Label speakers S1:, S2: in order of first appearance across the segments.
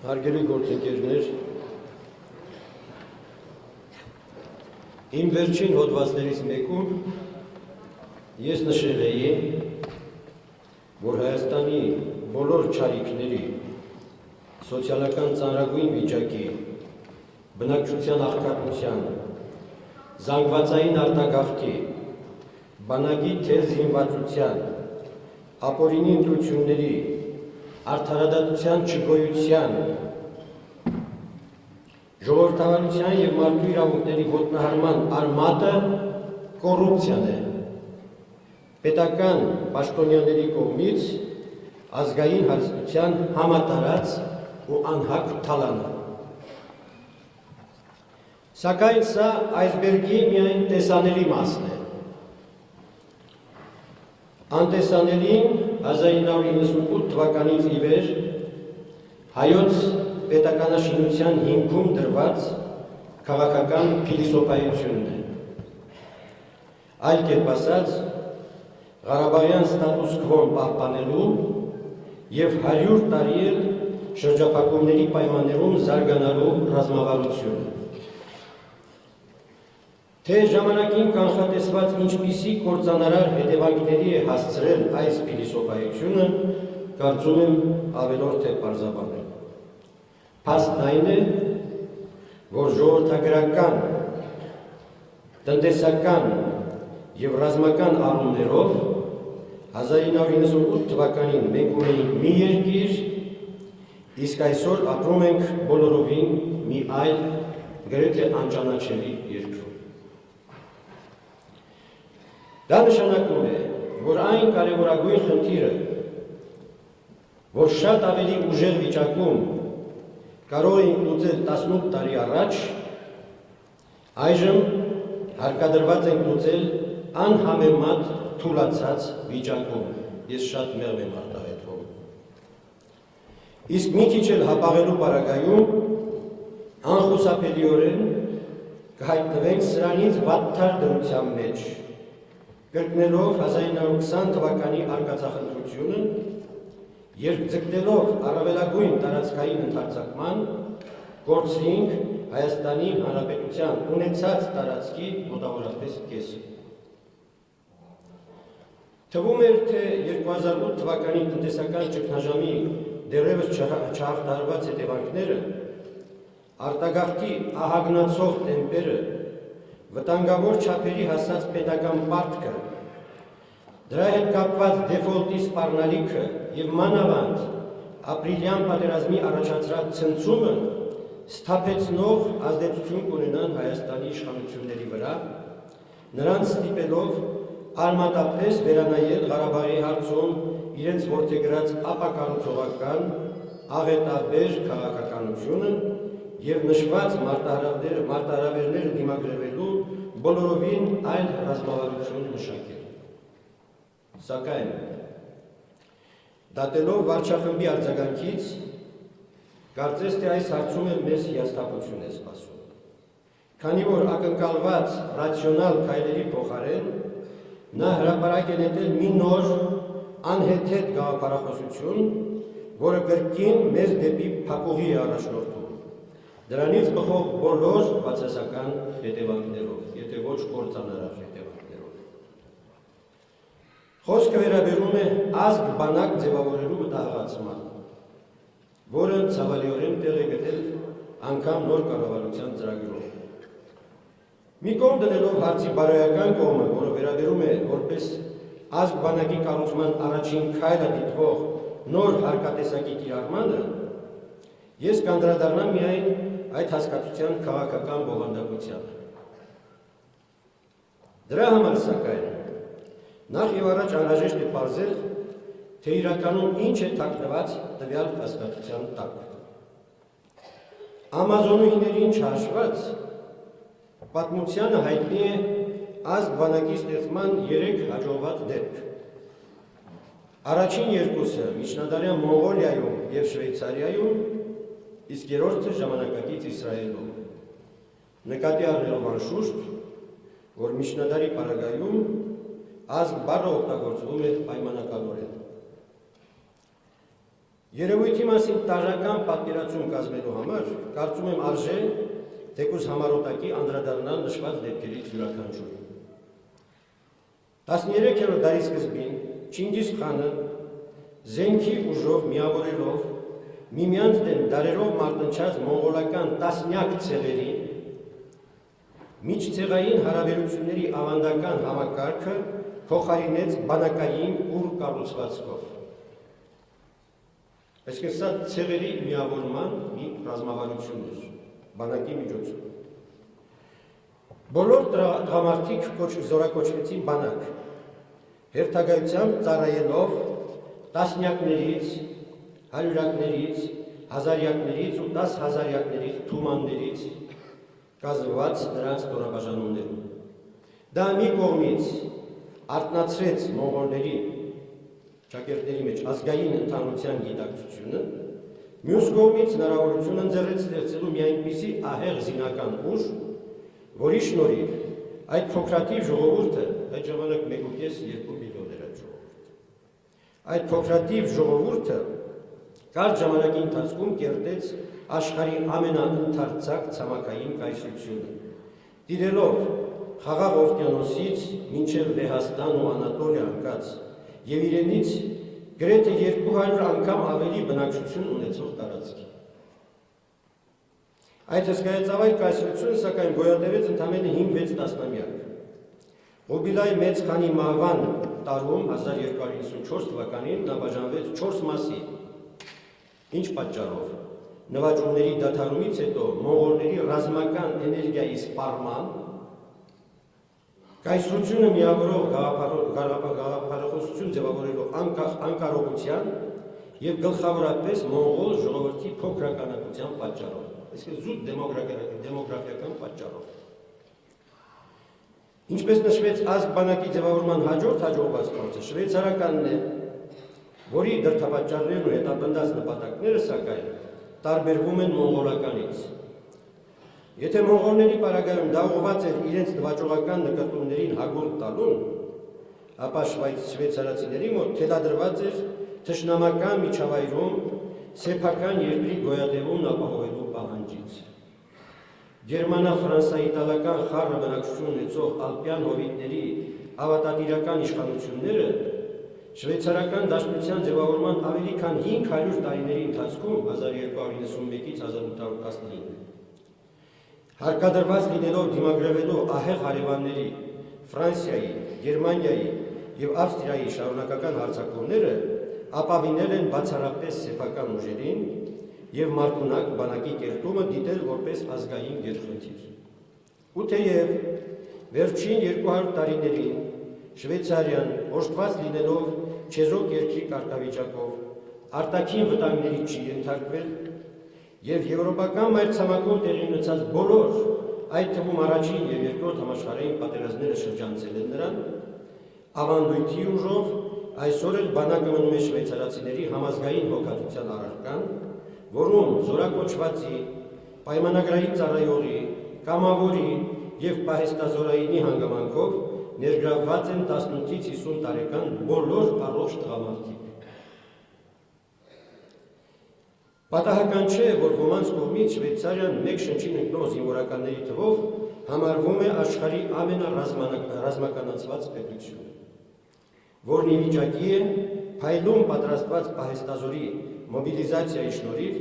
S1: Հարգելի գործընկերներ, իմ վերջին հոդվածներից մեկում ես նշել էի, որ Հայաստանի բոլոր չարիքների, սոցիալական ծանրագույն վիճակի, բնակչության աղքատության, զանգվածային արտագաղթի, բանակի թեր զինվածության, ապօրինի ընտրությունների, արդարադատության չգոյության, ժողովրդավարության և մարդու իրավունքների ոտնահարման արմատը կոռուպցիան է, պետական պաշտոնյաների կողմից ազգային հարստության համատարած ու անհակ թալանը։ Սակայն սա այսբերգի միայն տեսանելի մասն է։ Անտեսանելին 1998 թվականից ի վեր հայոց պետականաշինության հիմքում դրված քաղաքական փիլիսոփայությունն է։ Այլ կերպ ասած, Ղարաբաղյան ստատուս քվոն պահպանելու և 100 տարի էլ շրջափակումների պայմաններում զարգանալու ռազմավարությունը։ Թե ժամանակին կանխատեսված ինչպիսի կործանարար հետևանքների է հասցրել այս փիլիսոփայությունը, կարծում եմ ավելորդ է պարզաբանել։ Փաստն այն է, որ ժողովրդագրական, տնտեսական և ռազմական առումներով 1998 թվականին մենք ունեինք մի երկիր, իսկ այսօր ապրում ենք բոլորովին մի այլ, գրեթե անճանաչելի երկրում։ Դա նշանակում է, որ այն կարևորագույն խնդիրը, որ շատ ավելի ուժեղ վիճակում կարող էինք լուծել 18 տարի առաջ, այժմ հարկադրված ենք լուծել անհամեմատ թուլացած վիճակում։ Ես շատ մեղմ եմ արտահայտվում։ Իսկ մի քիչ էլ հապաղելու պարագայում անխուսափելիորեն կհայտնվենք սրանից վատթար դրության մեջ, կրկնելով 1920 թվականի արկածախնդրությունը, երբ ձգտելով առավելագույն տարածքային ընդարձակման, կորցրինք Հայաստանի Հանրապետության ունեցած տարածքի մոտավորապես կեսը։ Թվում էր, թե 2008 թվականի տնտեսական ճգնաժամի դեռևս չհաղթահարված հետևանքները, արտագաղթի ահագնացող տեմպերը, վտանգավոր չափերի հասած պետական պարտքը, դրա հետ կապված դեֆոլտի սպառնալիքը և մանավանդ ապրիլյան պատերազմի առաջացրած ցնցումը սթափեցնող ազդեցություն կունենան Հայաստանի իշխանությունների վրա, նրանց ստիպելով արմատապես վերանայել Ղարաբաղի հարցում իրենց որդեգրած ապակառուցողական, աղետաբեր քաղաքականությունը և նշված մարտահրավերները դիմագրավելու բոլորովին այլ ռազմավարություն մշակել։ Սակայն, դատելով վարչախմբի արձագանքից, կարծես թե այս հարցում էլ մեզ հիասթափություն է սպասում, քանի որ ակնկալված ռացիոնալ քայլերի փոխարեն նա հրապարակ է նետել մի նոր անհեթեթ գաղափարախոսություն, որը կրկին մեզ դեպի փակուղի է առաջնորդում, դրանից բխող բոլոր բացասական հետևանքներով, եթե ոչ կործանարար հետևանքներով։ Խոսքը վերաբերում է ազգ-բանակ ձևավորելու մտահղացման, որը ցավալիորեն տեղ է գտել անգամ նոր կառավարության ծրագրով։ Մի կողմ դնելով հարցի բարոյական կողմը, որը վերաբերում է որպես ազգ-բանակի կառուցման առաջին քայլը դիտվող նոր հարկատեսակի կիրառմանը, ես կանդրադառնամ միայն այդ հասկացության քաղաքական բովանդակությանը։ Դրա համար, սակայն, նախ և առաջ անհրաժեշտ է պարզել, թե իրականում ինչ է թաքնված տվյալ հասկացության տակ։ Ամազոնուհիներին չհաշված, պատմությանը հայտնի է ազգ-բանակի ստեղծման 3 հաջողված դեպք։ Առաջին երկուսը միջնադարյան Մոնղոլիայում և Շվեյցարիայում, իսկ երրորդը ժամանակակից Իսրայելում։ Նկատի առնելով անշուշտ, որ միջնադարի պարագայում ազգ բառը օգտագործվում է պայմանականորեն։ Երևույթի մասին տարրական պատկերացում կազմելու համար կարծում եմ արժե թեկուզ համառոտակի անդրադառնալ նշված դեպքերից յուրաքանչյուրին։ 13-րդ դարի սկզբին Չինգիզ խանը զենքի ուժով միավորելով միմյանց դեմ դարերով մարտնչած մոնղոլական տասնյակ ցեղերի միջցեղային հարաբերությունների ավանդական համակարգը փոխարինեց բանակային ուր կառուցվածքով։ Այսինքն սա ցեղերի միավորման մի ռազմավարություն էր բանակի միջոցով։ Բոլոր տղամարդիկ զորակոչվեցին բանակ, հերթագայությամբ ծառայելով տասնյակներից, հարյուրյակներից, հազարյակներից ու 10 հազարյակներից թումաններից կազմված նրանց տոնաբաժանումներում։ Դա մի կողմից արթնացրեց մոնղոլների ճակերտների մեջ ազգային ընդհանրության գիտակցությունը, մյուս կողմից հնարավորություն ընձեռեց ստեղծելու մի այնպիսի ահեղ զինական ուժ, որի շնորհիվ այդ փոքրաթիվ ժողովուրդը, այդ ժամանակ 1.5-2 միլիոն էր այդ ժողովուրդը, այդ փոքրաթիվ ժողովուրդը կարճ ժամանակի ընթացքում կերտեց աշխարհի ամենաընդարձակ ցամաքային կայսրությունը, տիրելով Խաղաղ օվկիանոսից մինչև Լեհաստան ու Անատոլիա ընկած եւ իրենից գրեթե 200 անգամ ավելի բնակչություն ունեցող տարածքի։ Այդ հսկայածավալ կայսրությունը սակայն գոյատևեց ընդամենը 5-6 տասնամյակ։ Ղուբիլայ մեծ խանի մահվան տարում 1254 թվականին նա բաժանվեց 4 մասի։ Ինչ պատճառով։ Նվաճումների դադարումից հետո մոնղոլների ռազմական էներգիայի սպառման, կայսրությունը միավորող գաղափարախոսություն ձևավորելով անկարողության և գլխավորապես մոնղոլ ժողովրդի փոքրականակության պատճառով, այսինքն զուտ դեմոգրաֆիական պատճառով։ Ինչպես նշվեց ազգ բանակի ձևավորման հաջորդ հաջողված փորձը շվեյցարականն է, որի դրդապատճառներն ու հետապնդած նպատակները սակայն տարբերվում են մոնղոլականից։ Եթե մոնղոլների պարագայում դա ուղղված էր իրենց նվաճողական նկատումներին հագուրդ տալուն, ապա շվեյցարացիների մոտ թելադրված էր թշնամական միջավայրում սեփական երկրի գոյատևումն ապահովելու պահանջից։ Գերմանա-ֆրանսա-իտալական խառը բնակչություն ունեցող ալպյան հովիտների ավատատիրական իշխանությունները շվեյցարական դաշնության ձևավորման ավելի քան 500 տարիների ընթացքում 1291-ից 1815 հարկադրված լինելով դիմագրավելու ահեղ հարևանների Ֆրանսիայի, Գերմանիայի և Ավստրիայի շարունակական հարձակումները ապավինել են բացառապես սեփական ուժերին և մարդունակ բանակի կերտումը դիտել որպես ազգային գերխնդիր։ Ու թեև վերջին 200 տարիներին Շվեյցարիան օժտված լինելով չեզոք երկրի կարգավիճակով արտաքին վտանգների չի ենթարկվել և եվրոպական մայրցամաքում տեղի ունեցած բոլոր, այդ թվում առաջին և երկրորդ համաշխարհային պատերազմները շրջանցել են նրան, ավանդույթի ուժով այսօր էլ բանակը մնում է շվեյցարացիների համազգային հոգացության առարկան, որում զորակոչվածի, պայմանագրային ծառայողի, կամավորի և պահեստազորայինի հանգամանքով ներգրավված են 18-ից 50 տարեկան բոլոր առողջ տղամարդիկ։ Պատահական չէ, որ ոմանց կողմից Շվեյցարիան մեկ շնչին ընկնող զինվորականների թվով համարվում է աշխարհի ամենառազմականացված պետությունը, որն ի վիճակի է փայլուն պատրաստված պահեստազորի մոբիլիզացիայի շնորհիվ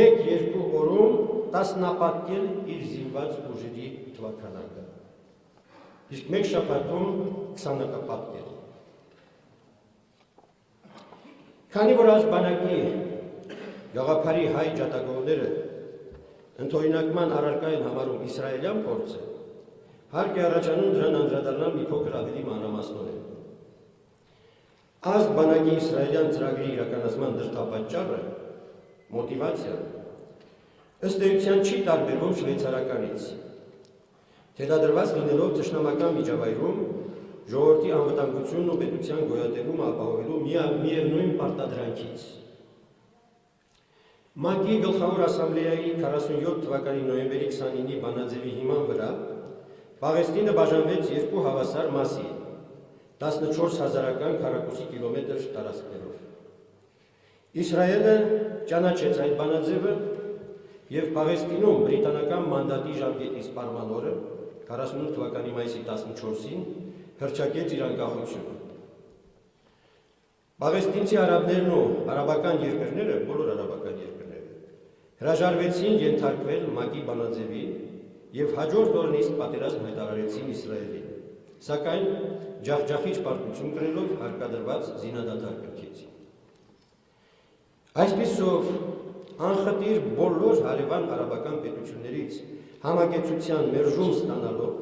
S1: 1-2 օրում տասնապատկել իր զինված ուժերի թվաքանակը, իսկ մեկ շաբաթում 20-ակապատկել։ Քանի որ ազգ բանակի գաղափարի հայ ջատագովները ընդօրինակման առարկա են համարում իսրայելյան փորձը, հարկ է առաջանում դրան անդրադառնալ մի փոքր ավելի մանրամասնորեն։ Ազգ բանակի իսրայելյան ծրագրի իրականացման դրդապատճառը, մոտիվացիան, ըստ էության չի տարբերվում շվեյցարականից, թելադրված լինելով թշնամական միջավայրում ժողովրդի անվտանգությունն ու պետության գոյատևումը ապահովելու միևնույն պարտադրանքից։ ՄԱԿ-ի գլխավոր ասամբլեայի 47 թվականի նոյեմբերի 29-ի բանաձևի հիման վրա Պաղեստինը բաժանվեց երկու հավասար մասի, 14 հազարական քառակուսի կիլոմետր տարածքներով։ Իսրայելը ճանաչեց այդ բանաձևը եւ Պաղեստինում բրիտանական մանդատի ժամկետի սպառման օրը 48 թվականի մայիսի 14-ին հռչակեց իր անկախությունը։ Պաղեստինցի արաբներն ու արաբական երկրները, բոլոր արաբական երկրները, հրաժարվեցին ենթարկվել ՄԱԿ-ի բանաձևի եւ հաջորդ օրն իսկ պատերազմ հայտարարեցին Իսրայելին, սակայն ջախջախիչ պարտություն կրելով հարկադրված զինադադար կնքեցին։ Այսպիսով անխտիր բոլոր հարևան արաբական պետություններից համակեցության մերժում ստանալով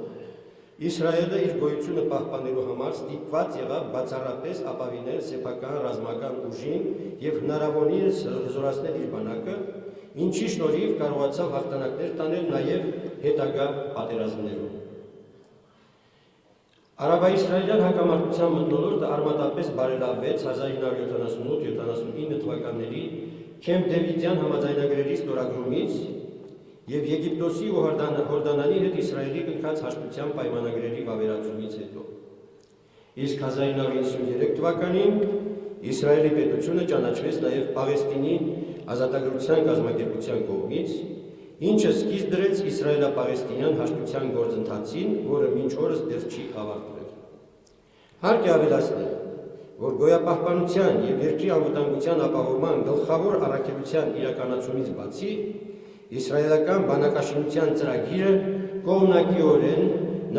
S1: Իսրայելը իր գոյությունը պահպանելու համար ստիպված եղավ բացառապես ապավինել սեփական ռազմական ուժին եւ հնարավորինս հզորացնել իր բանակը, ինչի շնորհիվ կարողացավ հաղթանակներ տանել նաեւ հետագա պատերազմներում։ Արաբա-իսրայելյան հակամարտության մթնոլորտը արմատապես բարելավվեց 1978-79 թվականների Քեմփ Դեվիդյան համաձայնագրերի ստորագրումից եւ Եգիպտոսի ու Հորդանանի հետ Իսրայելի կնքած հաշտության պայմանագրերի վավերացումից հետո։ Իսկ 1993 թվականին Իսրայելի պետությունը ճանաչվեց նաեւ Պաղեստինի ազատագրության կազմակերպության կողմից, ինչը սկիզբ դրեց իսրայելա-պաղեստինյան հաշտության գործընթացին, որը մինչ օրս դեռ չի ավարտվել։ Հարկ է ավելացնել, որ գոյապահպանության եւ երկրի անվտանգության ապահովման գլխավոր առաքելության իրականացումից բացի, իսրայելական բանակաշինության ծրագիրը կողմնակիորեն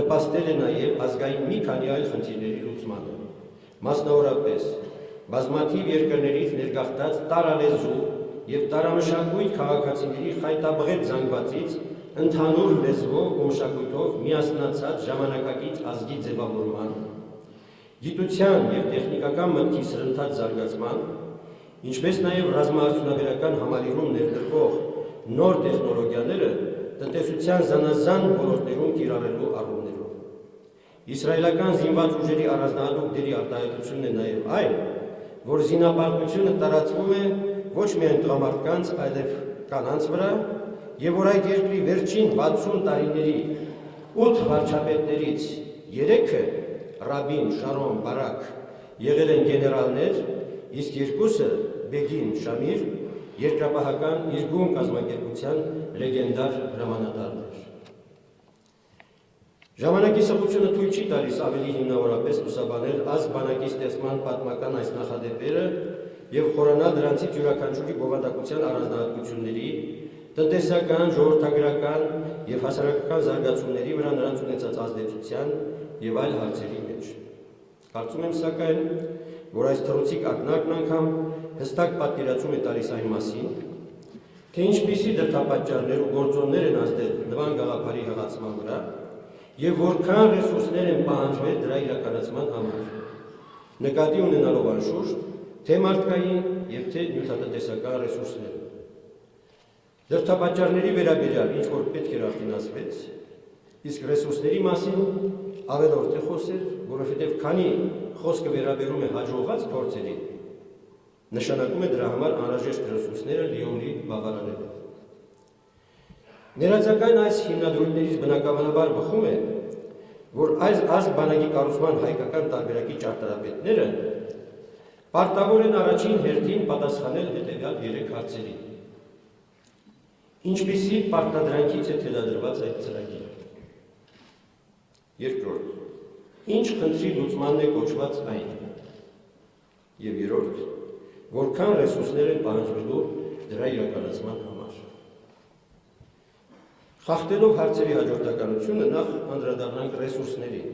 S1: նպաստել է նաեւ ազգային մի քանի այլ խնդիրների լուծմանը, մասնավորապես բազմաթիվ երկրներից ներգաղթած տարալեզու եւ տարամշակույթ քաղաքացիների խայտաբղետ զանգվածից ընդհանուր լեզվով ու մշակույթով միասնացած ժամանակակից ազգի ձևավորման, գիտության եւ տեխնիկական մտքի սրընթաց զարգացման, ինչպես նաեւ ռազմաարդյունաբերական համալիրում ներդրվող նոր տեխնոլոգիաները տնտեսության զանազան ոլորտներում կիրառելու առումներով։ Իսրայելական զինված ուժերի առանձնահատուկ դերի արտահայտությունն է նաեւ այն, որ զինապարտությունը տարածվում է ոչ միայն տղամարդկանց, այլև կանանց վրա, եւ որ այդ երկրի վերջին 60 տարիների 8 վարչապետներից 3-ը Ռաբին, Շարոն, Բարակ եղել են գեներալներ, իսկ 2-ը Բեգին, Շամիր երկրապահական երկում կազմակերպության լեգենդար հրամանատարներ։ Ժամանակի սղությունը թույլ չի տալիս ավելի հիմնավորապես լուսաբանել ազգ բանակի ստեղծման պատմական այս նախադեպերը եւ խորանալ դրանցից յուրաքանչյուրի բովանդակության առանձնահատկությունների, տնտեսական, ժողովրդագրական եւ հասարակական զարգացումների վրա նրանց ունեցած ազդեցության եւ այլ հարցերի մեջ։ Կարծում եմ սակայն, որ այս թռուցիկ ակնարկն անգամ հստակ պատկերացում է տալիս այն մասին, թե ինչպիսի դրդապատճառներ ու գործոններ են ազդել նման գաղափարի հղացման վրա եւ որքան ռեսուրսներ են պահանջվել դրա իրականացման համար, նկատի ունենալով անշուշտ թե մարդկային եւ թե նյութատնտեսական ռեսուրսներ։ Դրդապատճառների վերաբերյալ ինչ որ պետք էր արդեն ասվեց, իսկ ռեսուրսների մասին ավելորդ է խոսել, որովհետեւ քանի խոսքը վերաբերում է հաջողված փորձերին, նշանակում է դրա համար անհրաժեշտ ռեսուրսները լիովին բավարարելը։ Ներածական այս հիմնադրույթներից բնականաբար բխում է, որ այս ազգ բանակի կառուցման հայկական տարբերակի ճարտարապետները պարտավոր են առաջին հերթին պատասխանել հետևյալ 3 հարցերին. ինչպիսի պարտադրանքից է թելադրված այդ ծրագիրը։ Երկրորդ, ինչ խնդրի լուծմանն է կոչված այն։ Եվ երրորդ, որքան ռեսուրսներ են պահանջվելու դրա իրականացման համար։ Խախտելով հարցերի հաջորդականությունը նախ անդրադառնանք ռեսուրսներին։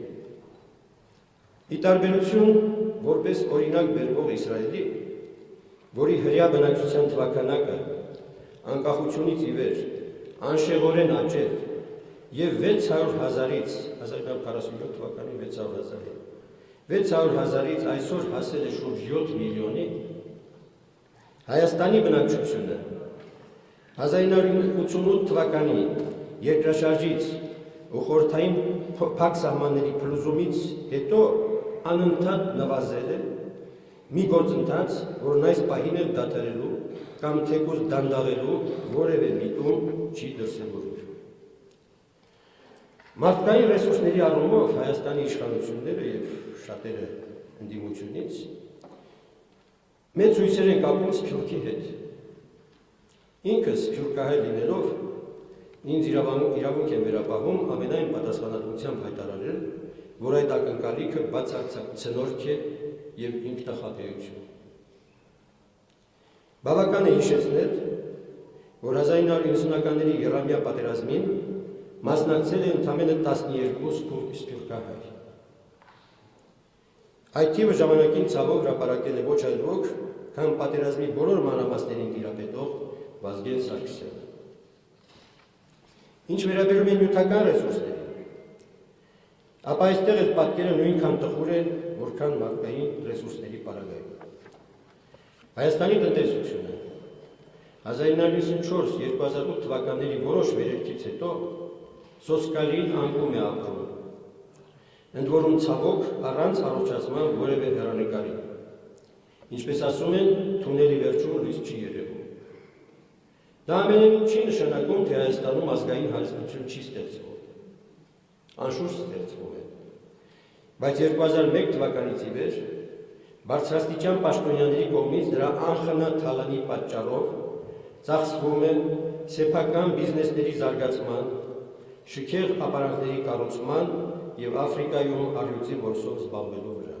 S1: Ի տարբերություն որպես օրինակ բերվող Իսրայելի, որի հրյա բնակչության թվականակը անկախությունից ի վեր անշեղորեն աճել եւ 600,000-ից 1947 թվականին 600,000-ից այսօր հասել է շուրջ 7 միլիոնի, Հայաստանի բնակչությունը 1988 թվականի երկրաշարժից ու խորհրդային փակ սահմանների փլուզումից հետո անընդհատ նվազել է մի գործընթաց, որն այս պահին էլ դադարելու կամ թեկուզ դանդաղելու որևէ միտում չի դրսևորվել։ Մարդկային ռեսուրսների առումով Հայաստանի իշխանությունները եւ շատերը ընդդիմությունից Մեծ հույսեր են կապում Սփյուռքի հետ։ Ինքս սփյուռքահայ լինելով ինձ իրավունք են վերապահում ամենայն պատասխանատվությամբ հայտարարել, որ այդ ակնկալիքը բացարձակ ցնորք է եւ ինքնախաբեություն։ Բավական է հիշեցնել, որ 1990-ականների եռամյա պատերազմին մասնակցել է ընդամենը 12 սփյուռքահայ։ Այդ թիվը ժամանակին ցավով հրապարակել է ոչ այլ ոք, քան պատերազմի բոլոր մանրամասներին տիրապետող Վազգեն Սարգսյանը։ Ինչ վերաբերում է նյութական ռեսուրսներին, ապա այստեղ էլ պատկերը նույնքան տխուր է, որքան մարդկային ռեսուրսների պարագայում։ Հայաստանի տնտեսությունը 1994-2008 թվականների որոշ վերելքից հետո սոսկալի անկում է ապրում, ընդ որում ցավոք առանց առողջացման որևէ հեռանկարի։ Ինչպես ասում են, թունելի վերջում լույս չի երևում։ Դա ամենևին չի նշանակում, թե Հայաստանում ազգային հարստություն չի ստեղծվում։ Անշուշտ ստեղծվում է։ Բայց 2001 թվականից ի վեր բարձրաստիճան պաշտոնյաների կողմից դրա անխնա թալանի պատճառով ծախսվում է սեփական բիզնեսների զարգացման, շքեղ ապարանքների կառուցման եւ Աֆրիկայում առյուծի որսով զբաղվելու վրա։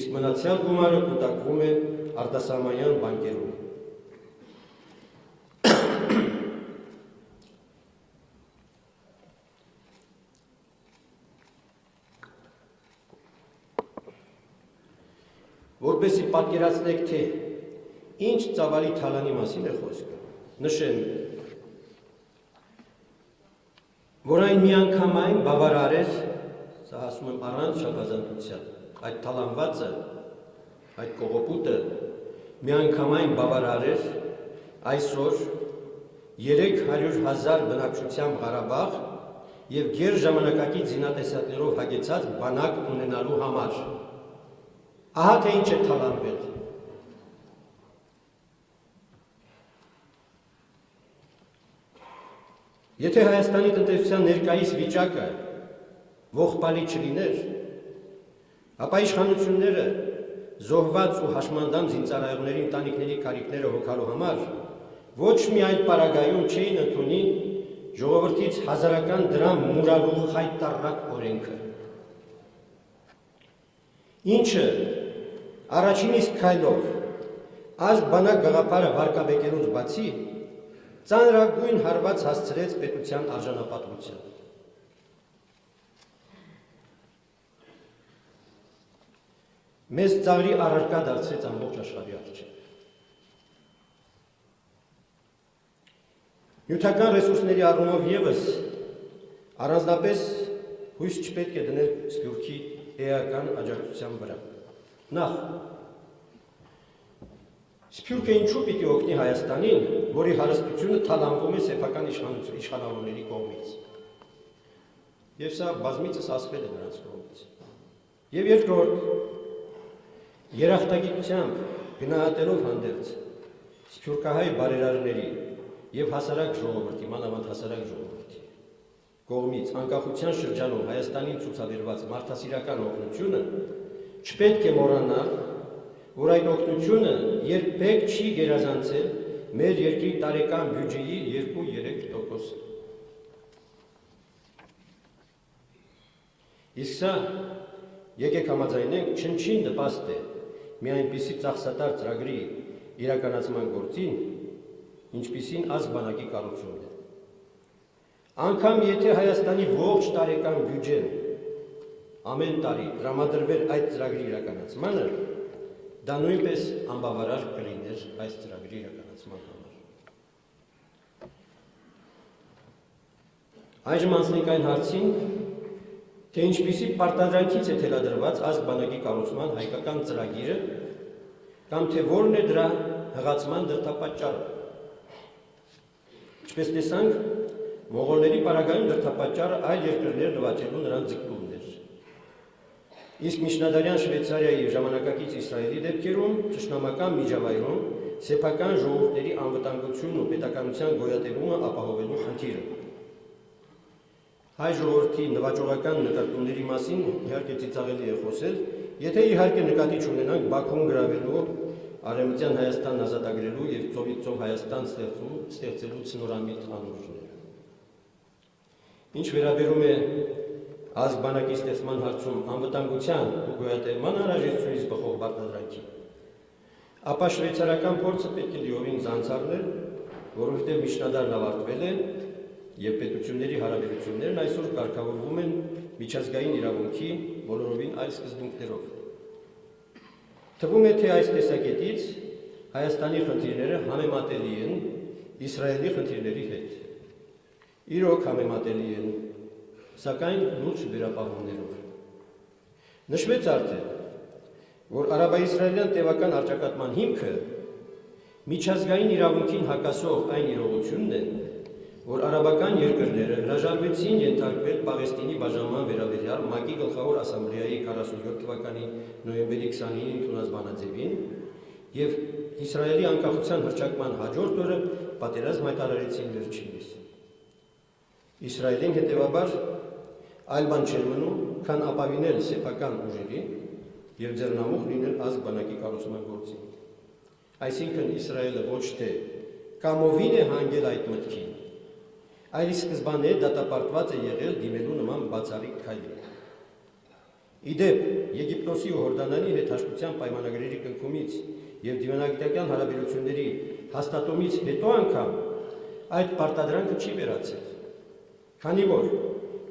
S1: Իսկ մնացյալ գումարը կուտակվում է արտասահմանյան բանկերում։ Որպեսզի պատկերացնեք, թե ինչ ծավալի թալանի մասին է խոսքը, նշեմ, որ այն միանգամայն բավարար էր, սա ասում եմ առանց չափազանցության, այդ թալանվածը, այդ կողոպուտը միանգամայն բավարար էր այսօր 300,000 բնակչությամբ Ղարաբաղ եւ գերժամանակակից զինատեսակներով հագեցած բանակ ունենալու համար։ Ահա թե ինչ է թալանվել։ Եթե Հայաստանի տնտեսության ներկայիս վիճակը ողբալի չլիներ, ապա իշխանությունները զոհված ու հաշմանդամ զինծառայողների ընտանիքների կարիքները հոգալու համար ոչ մի այլ պարագայում չէին ընդունի ժողովրդից հազարական դրամ մուրալու խայտառակ օրենքը, ինչը առաջին իսկ քայլով ազգ բանակ գաղափարը վարկաբեկելուց բացի ծանրագույն հարված հասցրեց պետության արժանապատվության։ Մեզ ծաղրի առարկա դարձրեց ամբողջ աշխարհի առջև։ Նյութական ռեսուրսների առումով ևս առանձնապես հույս չպետք է դնել Սփյուռքի էական աջակցության վրա։ Նախ, Սփյուռքը ինչու պիտի օգնի Հայաստանին, որի հարստությունը թալանվում է սեփական իշխանավորների կողմից։ Եվ սա բազմիցս ասվել է նրանց կողմից։ Եվ երկրորդ, երախտագիտությամբ գնահատելով հանդերձ սփյուռքահայ բարերարների եւ հասարակ ժողովրդի, մանավանդ հասարակ ժողովրդի կողմից անկախության շրջանում Հայաստանին ցուցաբերված մարդասիրական օգնությունը չպետք է մոռանալ, որ այդ օգնությունը երբեք չի գերազանցել մեր երկրի տարեկան բյուջեի 2-3%-ը։ Իսկ սա, եկեք համաձայնենք, չնչին նպաստ է մի այնպիսի ծախսատար ծրագրի իրականացման գործին, ինչպիսին ազգ բանակի կառուցումն է։ Անգամ եթե Հայաստանի ողջ տարեկան բյուջեն ամեն տարի տրամադրվեր այդ ծրագրի իրականացմանը, դա նույնպես անբավարար կլիներ այս ծրագրի իրականացման համար։ Այժմ անցնենք այն հարցին, թե ինչպիսի պարտադրանքից է թելադրված ազգ բանակի կառուցման հայկական ծրագիրը կամ թե որն է դրա հղացման դրդապատճառը։ Ինչպես տեսանք, մողոլների պարագայում դրդապատճառը այլ երկրներ նվաճելու նրանց ձգտումն էր։ Իսկ միջնադարյան Շվեյցարիայի և ժամանակակից Իսրայելի դեպքերում թշնամական միջավայրում սեփական ժողովուրդների անվտանգությունն ու պետականության գոյատևումը ապահովելու խնդիրը։ Հայ ժողովրդի նվաճողական նկարտումների մասին իհարկե ծիծաղելի է խոսել, եթե իհարկե նկատի չունենանք Բաքվում գրավելու Արևմտյան Հայաստանն ազատագրելու և ծովից ծով Հայաստան ստեղծելու ցնորամիտ անուրջները։ Ինչ վերաբերում է ազգ բանակի ստեղծման հարցում անվտանգության ու գոյատևման անհրաժեշտությունից բխող բաղադրանքի, ապա շվեյցարական փորձը պետք է լիովին զանց առնել, որովհետև միջնադարն ավարտվել է և պետությունների հարաբերություններն այսօր կարգավորվում են միջազգային իրավունքի բոլորովին այլ սկզբունքներով։ Թվում է, թե այս տեսակետից Հայաստանի խնդիրները համեմատելի են Իսրայելի խնդիրների հետ։ Իրոք համեմատելի են, սակայն լուրջ վերապահումներով։ Նշվեց արդեն, որ արաբա-իսրայելյան տևական առճակատման հիմքը միջազգային իրավունքին հակասող այն իրողությունն է, որ արաբական երկրները հրաժարվեցին ենթարկվել Պաղեստինի բաժանման վերաբերյալ ՄԱԿ-ի գլխավոր ասամբլեայի 47 թվականի նոյեմբերի 29-ին ընդունած բանաձևին և Իսրայելի անկախության հռչակման հաջորդ օրը պատերազմ հայտարարեցին վերջինիս։ Իսրայելին հետևաբար այլ բան չէր մնում, քան ապավինել սեփական ուժերին և ձեռնամուխ լինել ազգ բանակի կառուցման գործին։ Այսինքն Իսրայելը ոչ թե կամովին է հանգել այդ մտքին, այլ սկզբանե դատապարտված է եղել դիմելու նման բացառիկ քայլի։ Իդեպ, Եգիպտոսի ու Հորդանանի հետ հաշտության պայմանագրերի կնքումից և դիվանագիտական հարաբերությունների հաստատումից հետո անգամ այդ պարտադրանքը չի վերացել, քանի որ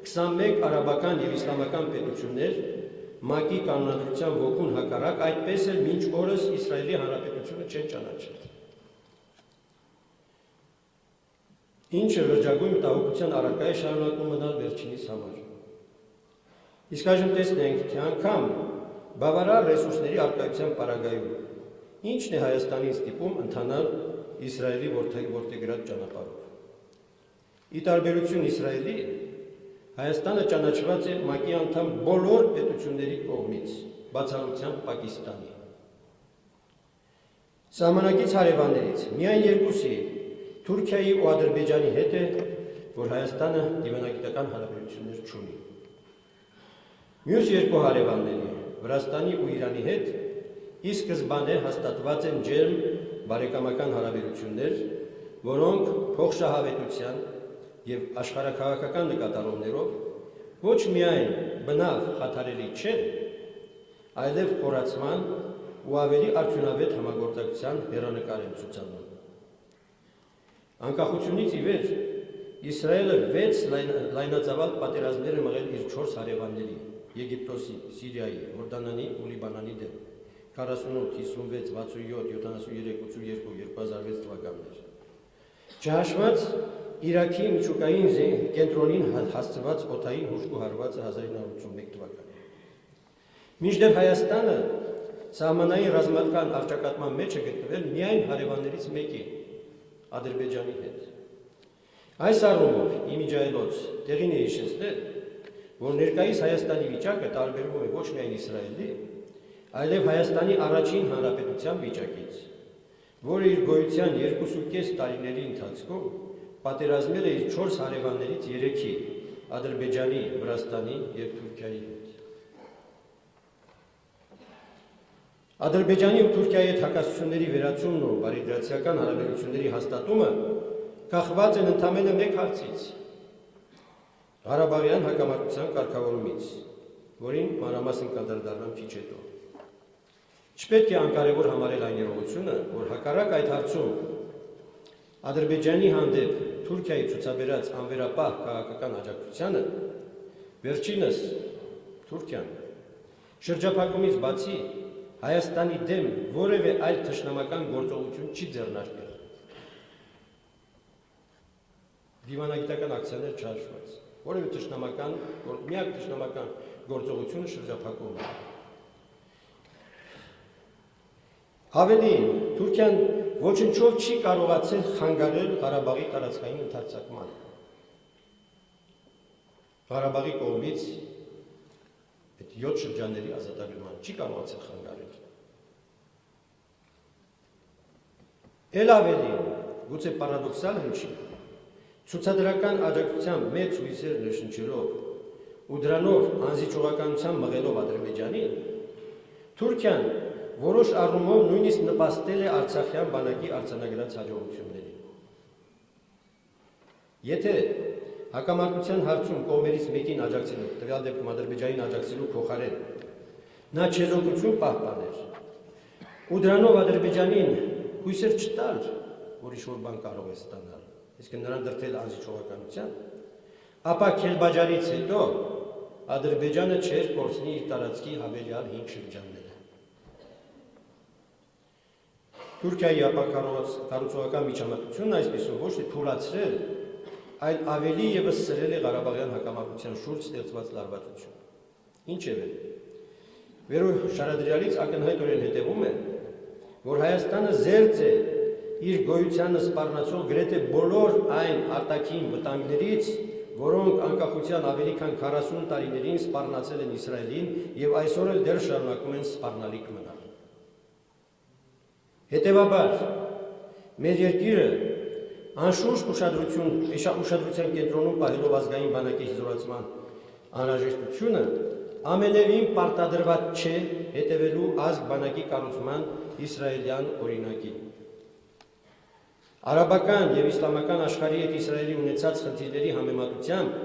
S1: 21 արաբական և իսլամական պետություններ ՄԱԿ-ի կանոնադրության ոգուն հակառակ այդպես էլ մինչ օրս Իսրայելի Հանրապետությունը չեն ճանաչել։ Ինչը լրջագույն մտահոգության առարկա է շարունակում մնալ վերջինիս համար։ Իսկ այժմ տեսնենք, թե անգամ բավարար ռեսուրսների առկայության պարագայում ինչն է Հայաստանին ստիպում ընթանալ Իսրայելի որդեգրած ճանապարհով։ Ի տարբերություն Իսրայելի, Հայաստանը ճանաչված է ՄԱԿ-ի անդամ բոլոր պետությունների կողմից, բացառությամբ Պակիստանի։ Սահմանակից հարևաններից միայն երկուսի, Թուրքիայի ու Ադրբեջանի հետ է, որ Հայաստանը դիվանագիտական հարաբերություններ չունի։ Մյուս երկու հարևանների, Վրաստանի ու Իրանի հետ, ի սկզբանե հաստատված են ջերմ բարեկամական հարաբերություններ, որոնք փոխշահավետության և աշխարհաքաղաքական նկատառումներով ոչ միայն բնավ խաթարելի չեն, այլև խորացման ու ավելի արդյունավետ համագործակցության հեռանկար են ցուցանում։ Անկախությունից ի վեր Իսրայելը 6 լայնածավալ պատերազմներ է մղել իր 4 հարևանների՝ Եգիպտոսի, Սիրիայի, Հորդանանի ու Լիբանանի դեմ 48, 56, 67, 73, 82, 2006 թվականներ։ Չհաշված Իրաքի միջուկային կենտրոնին հասցված օդային հուժկու հարվածը 1981 թվականին։ Մինչդեռ Հայաստանը սահմանային ռազմական առճակատման մեջ է գտնվել միայն հարևաններից մեկի՝ Ադրբեջանի հետ։ Այս առումով իմիջայլոց տեղին է հիշեցնել, որ ներկայիս Հայաստանի վիճակը տարբերվում է ոչ միայն Իսրայելի, այլև Հայաստանի առաջին հանրապետության վիճակից, որը իր գոյության 2.5 տարիների ընթացքում պատերազմել է իր 4 հարևաններից 3-ի՝ Ադրբեջանի, Վրաստանի և Թուրքիայի հետ։ Ադրբեջանի ու Թուրքիայի հետ հակասությունների վերացումն ու բարիդրացիական հարաբերությունների հաստատումը կախված են ընդամենը մեկ հարցից՝ Ղարաբաղյան հակամարտության կարգավորումից, որին մանրամասն կանդրադառնամ քիչ հետո։ Չպետք է անկարևոր համարել այն իրողությունը, որ հակառակ այդ հարցում Ադրբեջանի հանդեպ Թուրքիայի ցուցաբերած անվերապահ քաղաքական աջակցությանը վերջինս Թուրքիան շրջափակումից բացի Հայաստանի դեմ որևէ այլ թշնամական գործողություն չի ձեռնարկել, դիվանագիտական ակցիաներ չհաշված, որևէ թշնամական, միակ թշնամական գործողությունը շրջափակումն է։ Ավելին, Թուրքիան ոչնչով չի կարողացել խանգարել Ղարաբաղի տարածքային ընդարձակման։ Ղարաբաղի կողմից այդ 7 շրջանների ազատագրման չի կարողացել խանգարել։ Էլ ավելին, գուցե պարադոքսալ հնչի, ցուցադրական աջակցության մեծ հույսեր ներշնչելով ու դրանով անզիջողականության մղելով Ադրբեջանին, Թուրքիան որոշ առումով նույնիսկ նպաստել է Արցախյան բանակի արձանագրած հաջողություններին։ Եթե հակամարտության հարցում կողմերից մեկին աջակցելու, տվյալ դեպքում Ադրբեջանին աջակցելու փոխարեն նա չեզոքություն պահպաներ ու դրանով Ադրբեջանին հույսեր չտալ, որ ինչ-որ բան կարող է ստանալ, իսկ նրան դրդել անզիջողականության, ապա Քելբաջարից հետո Ադրբեջանը չէր կորցնի իր տարածքի հավելյալ 5 շրջանները։ Թուրքիայի ապակառուցողական միջամտությունն այսպիսով ոչ թե թուլացրել, այլ ավելի ևս սրել է Ղարաբաղյան հակամարտության շուրջ ստեղծված լարվածություն։ Ինչևէ, վերոշարադրյալից ակնհայտորեն հետևում է, որ Հայաստանը զերծ է իր գոյությանը սպառնացող գրեթե բոլոր այն արտաքին վտանգներից, որոնք անկախության ավելի քան 40 տարիներին սպառնացել են Իսրայելին եւ այսօր էլ դեռ շարունակում են սպառնալիք մնալ։ Հետևաբար, մեր երկիրը անշուշտ ուշադրության կենտրոնում պահելով ազգային բանակի հզորացման անհրաժեշտությունը ամենևին պարտադրված չէ հետևելու ազգ բանակի կառուցման իսրայելյան օրինակին։ Արաբական եւ իսլամական աշխարհի հետ Իսրայելի ունեցած խնդիրների համեմատությամբ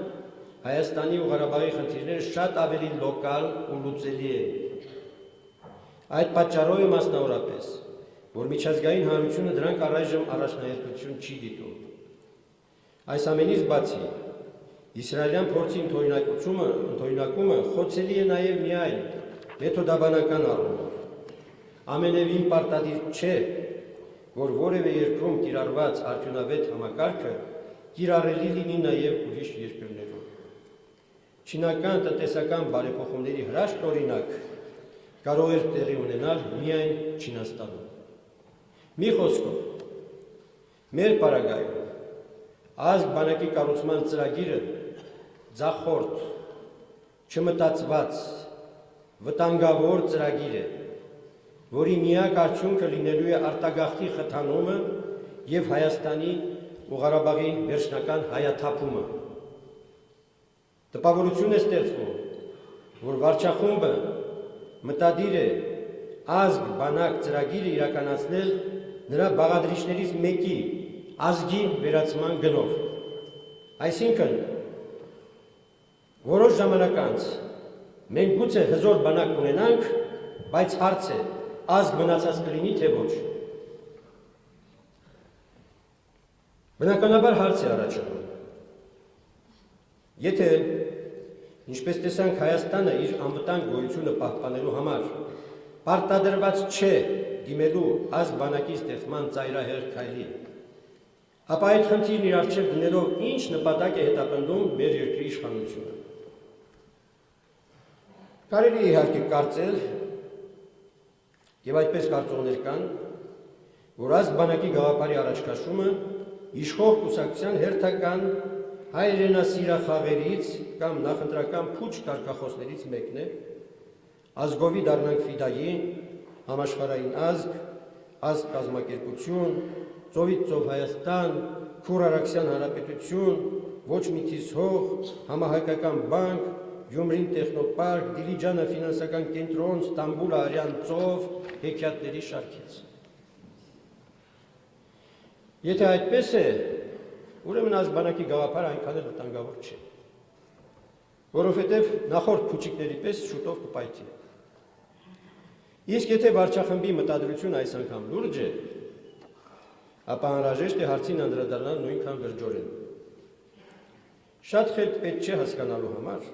S1: Հայաստանի ու Ղարաբաղի խնդիրները շատ ավելի լոկալ ու լուծելի են։ Այդ պատճառով է մասնավորապես, որ միջազգային հանրությունը դրանք առայժմ առաջնահերթություն չի դիտում։ Այս ամենից բացի, իսրայելյան փորձի ընդօրինակումը խոցելի է նաև միայն մեթոդաբանական առումով։ Ամենևին պարտադիր չէ, որ որևէ երկրում կիրառված արդյունավետ համակարգը կիրառելի լինի նաև ուրիշ երկրներում։ Չինական տնտեսական բարեփոխումների հրաշքն օրինակ կարող էր տեղի ունենալ միայն Չինաստանում։ Մի խոսքով, մեր պարագայում ազգ բանակի կառուցման ծրագիրը ձախորդ, չմտածված, վտանգավոր ծրագիր է, որի միակ արդյունքը լինելու է արտագաղթի խթանումը եւ Հայաստանի ու Ղարաբաղի վերջնական հայաթափումը։ Տպավորություն է ստեղծվում, որ վարչախումբը մտադիր է ազգ բանակ ծրագիրը իրականացնել նրա բաղադրիչներից մեկի ազգի վերացման գնով։ Այսինքն, որոշ ժամանակ անց մենք գուցե հզոր բանակ ունենանք, բայց հարց է ազգ մնացած կլինի, թե ոչ։ Բնականաբար հարց է առաջանում։ Եթե, ինչպես տեսանք, Հայաստանը իր անվտանգ գոյությունը պահպանելու համար պարտադրված չէ դիմելու ազգ բանակի ստեղծման ծայրահեղ քայլի, ապա այդ խնդիրն իր առջև դնելով ինչ նպատակ է հետապնդում մեր երկրի իշխանությունը։ Կարելի է իհարկե կարծել, եւ այդպես կարծողներ կան, որ ազգ բանակի գաղափարի առաջքաշումը իշխող կուսակցության հերթական հայրենասիրախաղերից կամ նախընտրական փուչ կարգախոսներից մեկն է, ազգովի դառնանք ֆիդայի, համաշխարհային ազգ կազմակերպություն, ծովից ծով Հայաստան, Քուր Արաքսյան հանրապետություն, ոչ մի թիզ հող, համահայկական բանկ, Գյումրին տեխնոպարկ, Դիլիջանը ֆինանսական կենտրոն, Ստամբուլը արյան ծով, հեքիաթների շարքից։ Եթե այդպես է, ուրեմն ազգ բանակի գաղափարը այնքան էլ վտանգավոր չէ, որովհետև նախորդ փուչիկների պես շուտով կպայթի։ Իսկ եթե վարչախմբի մտադրությունը այս անգամ լուրջ է, ապա անհրաժեշտ է հարցին անդրադառնալ նույնքան լրջորեն։ Շատ խելք պետք չէ հասկանալու համար,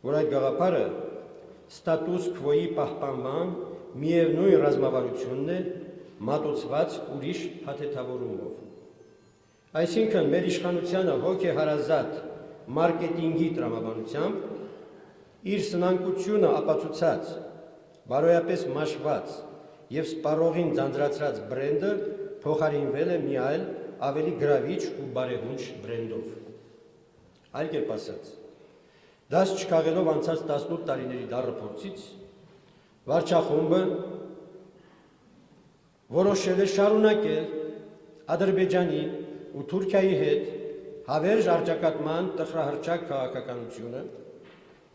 S1: որ այդ գաղափարը ստատուս քվոյի պահպանման միևնույն ռազմավարությունն է մատուցված ուրիշ փաթեթավորումով։ Այսինքն մեր իշխանությանը հոգեհարազատ մարքեթինգի տրամաբանությամբ իր սնանկությունը ապացուցած, բարոյապես մաշված եւ սպառողին ձանձրացրած բրենդը փոխարինվել է մի այլ ավելի գրավիչ ու բարեհունչ բրենդով։ Այլ կերպ ասած, դաս չքաղելով անցած 18 տարիների դառը փորձից, վարչախումբը որոշել է շարունակել Ադրբեջանի ու Թուրքիայի հետ հավերժ առճակատման տխրահռչակ քաղաքականությունը,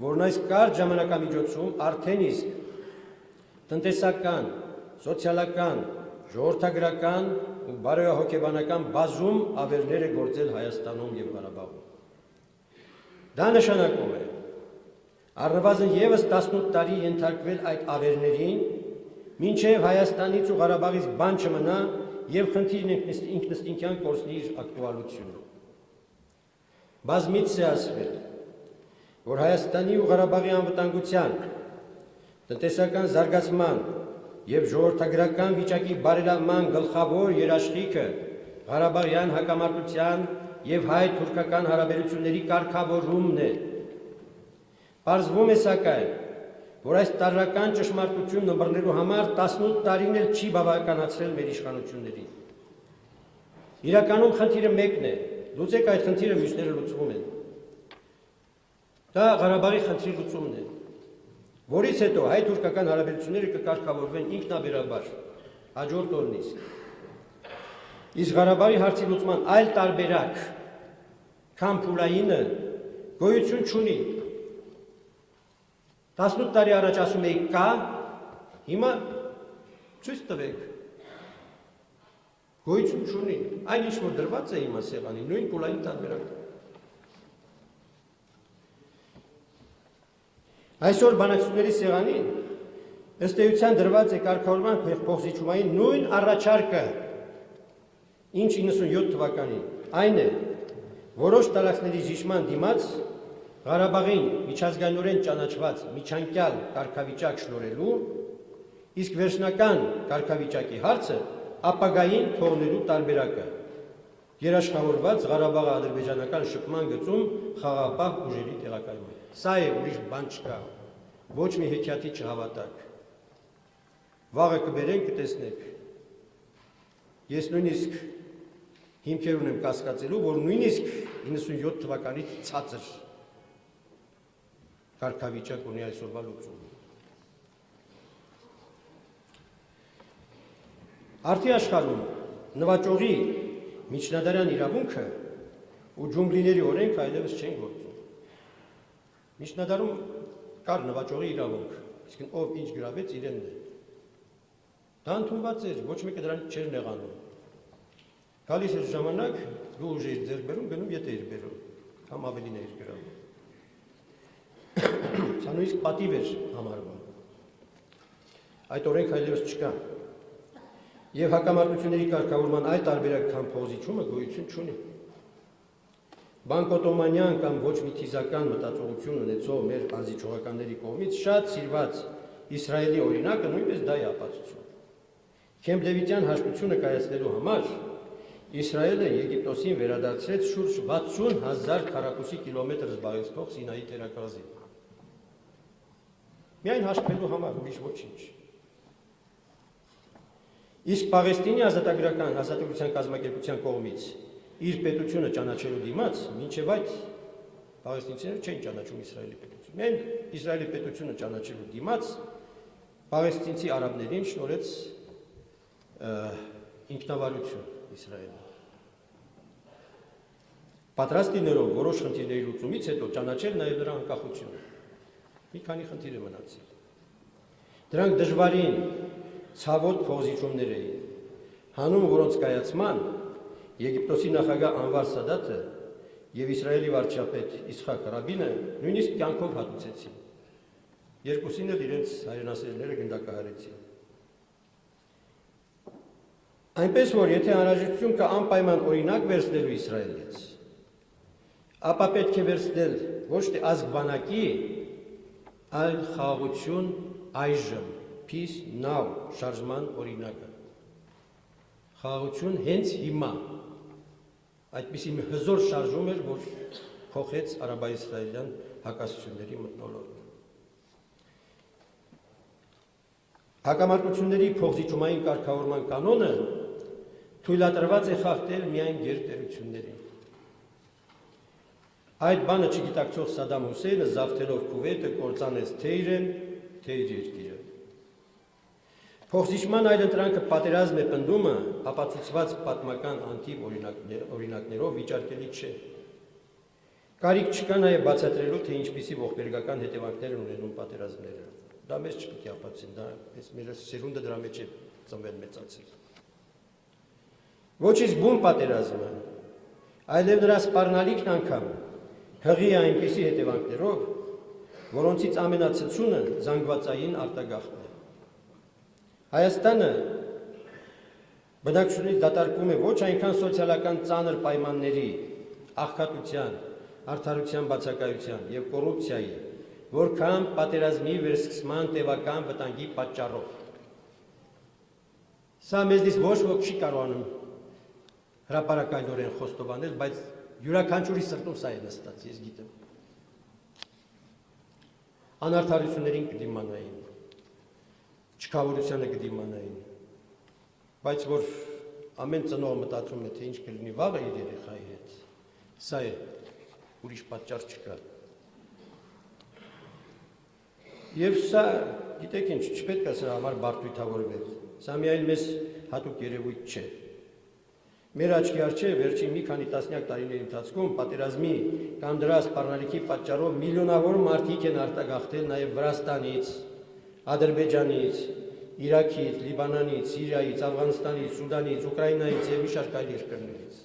S1: որն այս կարճ ժամանակամիջոցում արդեն իսկ տնտեսական, սոցիալական, ժողովրդագրական ու բարոյահոգեբանական բազում ավերներ է գործել Հայաստանում և Ղարաբաղում։ Դա նշանակում է առնվազն ևս 18 տարի ենթարկվել այդ ավերներին, մինչև Հայաստանից ու Ղարաբաղից բան չմնա և խնդիրն ինքնըստինքյան կորցնի իր ակտուալությունը։ Բազմիցս է ասվել, որ Հայաստանի ու Ղարաբաղի անվտանգության, տնտեսական զարգացման և ժողովրդագրական վիճակի բարելավման գլխավոր երաշխիքը Ղարաբաղյան հակամարտության և հայ-թուրքական հարաբերությունների կարգավորումն է։ Պարզվում է սակայն, որ այս տարրական ճշմարտությունն ըմբռնելու համար 18 տարին էլ չի բավականացրել մեր իշխանություններին։ Իրականում խնդիրը մեկն է, լուծեք այդ խնդիրը, մյուսները լուծվում են։ Դա Ղարաբաղի խնդրի լուծումն է, որից հետո հայ-թուրքական հարաբերությունները կկարգավորվեն ինքնաբերաբար, հաջորդ օրն իսկ։ Իսկ Ղարաբաղի հարցի լուծման այլ տարբերակ, քան փուլայինը, գոյություն չունի։ 18 տարի առաջ ասում էի կա, հիմա ցույց տվեք։ Գոյություն չունի, այն ինչ որ դրված է հիմա սեղանի, նույն փուլային տարբերակը։ Այսօր բանակցությունների սեղանին ըստ էության դրված է կարգավորման փոխզիջումային նույն առաջարկը, ինչ 97 թվականին, այն է, որոշ տարածքների զիջման դիմաց Ղարաբաղին միջազգայինորեն ճանաչված միջանկյալ կարգավիճակ շնորհելու, իսկ վերջնական կարգավիճակի հարցը ապագային թողնելու տարբերակը, երաշխավորված Ղարաբաղի ադրբեջանական շփման գծում խաղաղապահ ուժերի տեղակայմամբ։ Սա է, ուրիշ բան չկա, ոչ մի հեքիաթի չհավատաք։ Վաղը կբերենք, կտեսնեք։ Ես նույնիսկ հիմքեր ունեմ կասկածելու, որ նույնիսկ 97 թվականից ցածր կարգավիճակ ունի այսօրվա լուծումը։ Արդի աշխարհում նվաճողի միջնադարյան իրավունքը ու ջունգլիների օրենքը այլևս չեն գործում։ Միջնադարում կար նվաճողի իրավունք, իսկ ով ինչ գրավեց իրենն է։ Դա ընդունված էր, ոչ մեկը դրանից չէր նեղանում։ Գալիս էր ժամանակ, դու ուժ էիր ձեռք բերում, գնում ետ էիր բերում, կամ ավելին էիր գրավում։ Սա նույնիսկ պատիվ էր համարվում։ Այդ օրենքը այլևս չկա։ Եվ հակամարտությունների կարգավորման այլ տարբերակ քան փոխզիջումը գոյություն չունի։ Բանկոտոմանյան կամ ոչ մի թիզական մտածողություն ունեցող մեր անզիջողականների կողմից շատ սիրված Իսրայելի օրինակը նույնպես դա է ապացուցում։ Քեմփ Դեվիդյան հաշտությունը կայացնելու համար Իսրայելը Եգիպտոսին վերադարձրեց շուրջ 60,000 քառակուսի կիլոմետր զբաղեցնող Սինայի թերակղզի։ Միայն հաշտվելու համար, ուրիշ ոչինչ։ Իսկ Պաղեստինի ազատագրության կազմակերպության կողմից իր պետությունը ճանաչելու դիմաց, մինչև այդ պաղեստինցիները չէին ճանաչում Իսրայելի պետությունը։ Միայն Իսրայելի պետությունը ճանաչելու դիմաց պաղեստինցի արաբներին շնորհեց ինքնավարություն Իսրայելը։ Պատրաստ լինելով որոշ խնդիրների լուծումից հետո ճանաչել նաև նրա անկախությունը։ Մի քանի խնդիր է մնացել։ Դրանք դժվարին ցավոտ փոխզիջումներ էին, հանուն որոնց կայացման Եգիպտոսի նախագահ Անվար Սադաթը և Իսրայելի վարչապետ Իսխակ Ռաբինը նույնիսկ կյանքով հատուցեցին։ Երկուսին էլ իրենց հայրենասերները գնդակահարեցին։ Այնպես որ եթե անհրաժեշտություն կա անպայման օրինակ վերցնելու Իսրայելից, ապա պետք է վերցնել ոչ թե ազգ բանակի, այլ խաղաղություն այժմ, peace now շարժման օրինակը։ Խաղաղություն հենց հիմա։ Այդպիսի մի հզոր շարժում էր, որ փոխեց արաբա-իսրայելյան հակասությունների մթնոլորտը։ Հակամարտությունների փոխզիջումային կարգավորման կանոնը թույլատրված է խախտել միայն գերտերություններին։ Այդ բանը չգիտակցող Սադամ Հուսեյնը զավթելով Քուվեյթը կործանեց թե իրեն, թե իր երկիրը։ Փոխզիջման այլընտրանքը պատերազմ է պնդումը ապացուցված պատմական անթիվ օրինակներով վիճարկելի չէ։ Կարիք չկա նաև բացատրելու, թե ինչպիսի ողբերգական հետևանքներ են ունենում պատերազմները։ Դա մեզ չպետք է ապացուցեն, դա մեր սերունդը դրա մեջ է ծնվել մեծացել։ Ոչ իսկ բուն պատերազմը, այլև նրա սպառնալիքն անգամ հղի է այնպիսի հետևանքներով, որոնցից ամենացցությունը զանգվածային արտագաղթն է։ Հայաստանը բնակչությունից դատարկվում է ոչ այնքան սոցիալական ծանր պայմանների, աղքատության, արդարության բացակայության և կոռուպցիայի, որքան պատերազմի վերսկսման տևական վտանգի պատճառով։ Սա մեզնից ոչ ոք չի կարողանում հրապարակայնորեն խոստովանել, բայց յուրաքանչյուրի սրտում սա է նստած, ես գիտեմ։ Անարդարություններին կդիմանային, չքավորությանը կդիմանային, բայց որ ամեն ծնող մտածում է, թե ինչ կլինի վաղը իր երեխայի հետ, սա է, ուրիշ պատճառ չկա։ Եվ սա, գիտեք ինչ, չպետք է սրա համար բարդույթավորվել, սա միայն մեզ հատուկ երևույթ չէ։ Մեր աչքի առջև վերջին մի քանի տասնյակ տարիների ընթացքում պատերազմի կամ դրա սպառնալիքի պատճառով միլիոնավոր մարդիկ են արտագաղթել նաև Վրաստանից, Ադրբեջանից, Իրաքից, Լիբանանից, Սիրիայից, Աֆղանստանից, Սուդանից, Ուկրաինայից և մի շարք այլ երկրներից։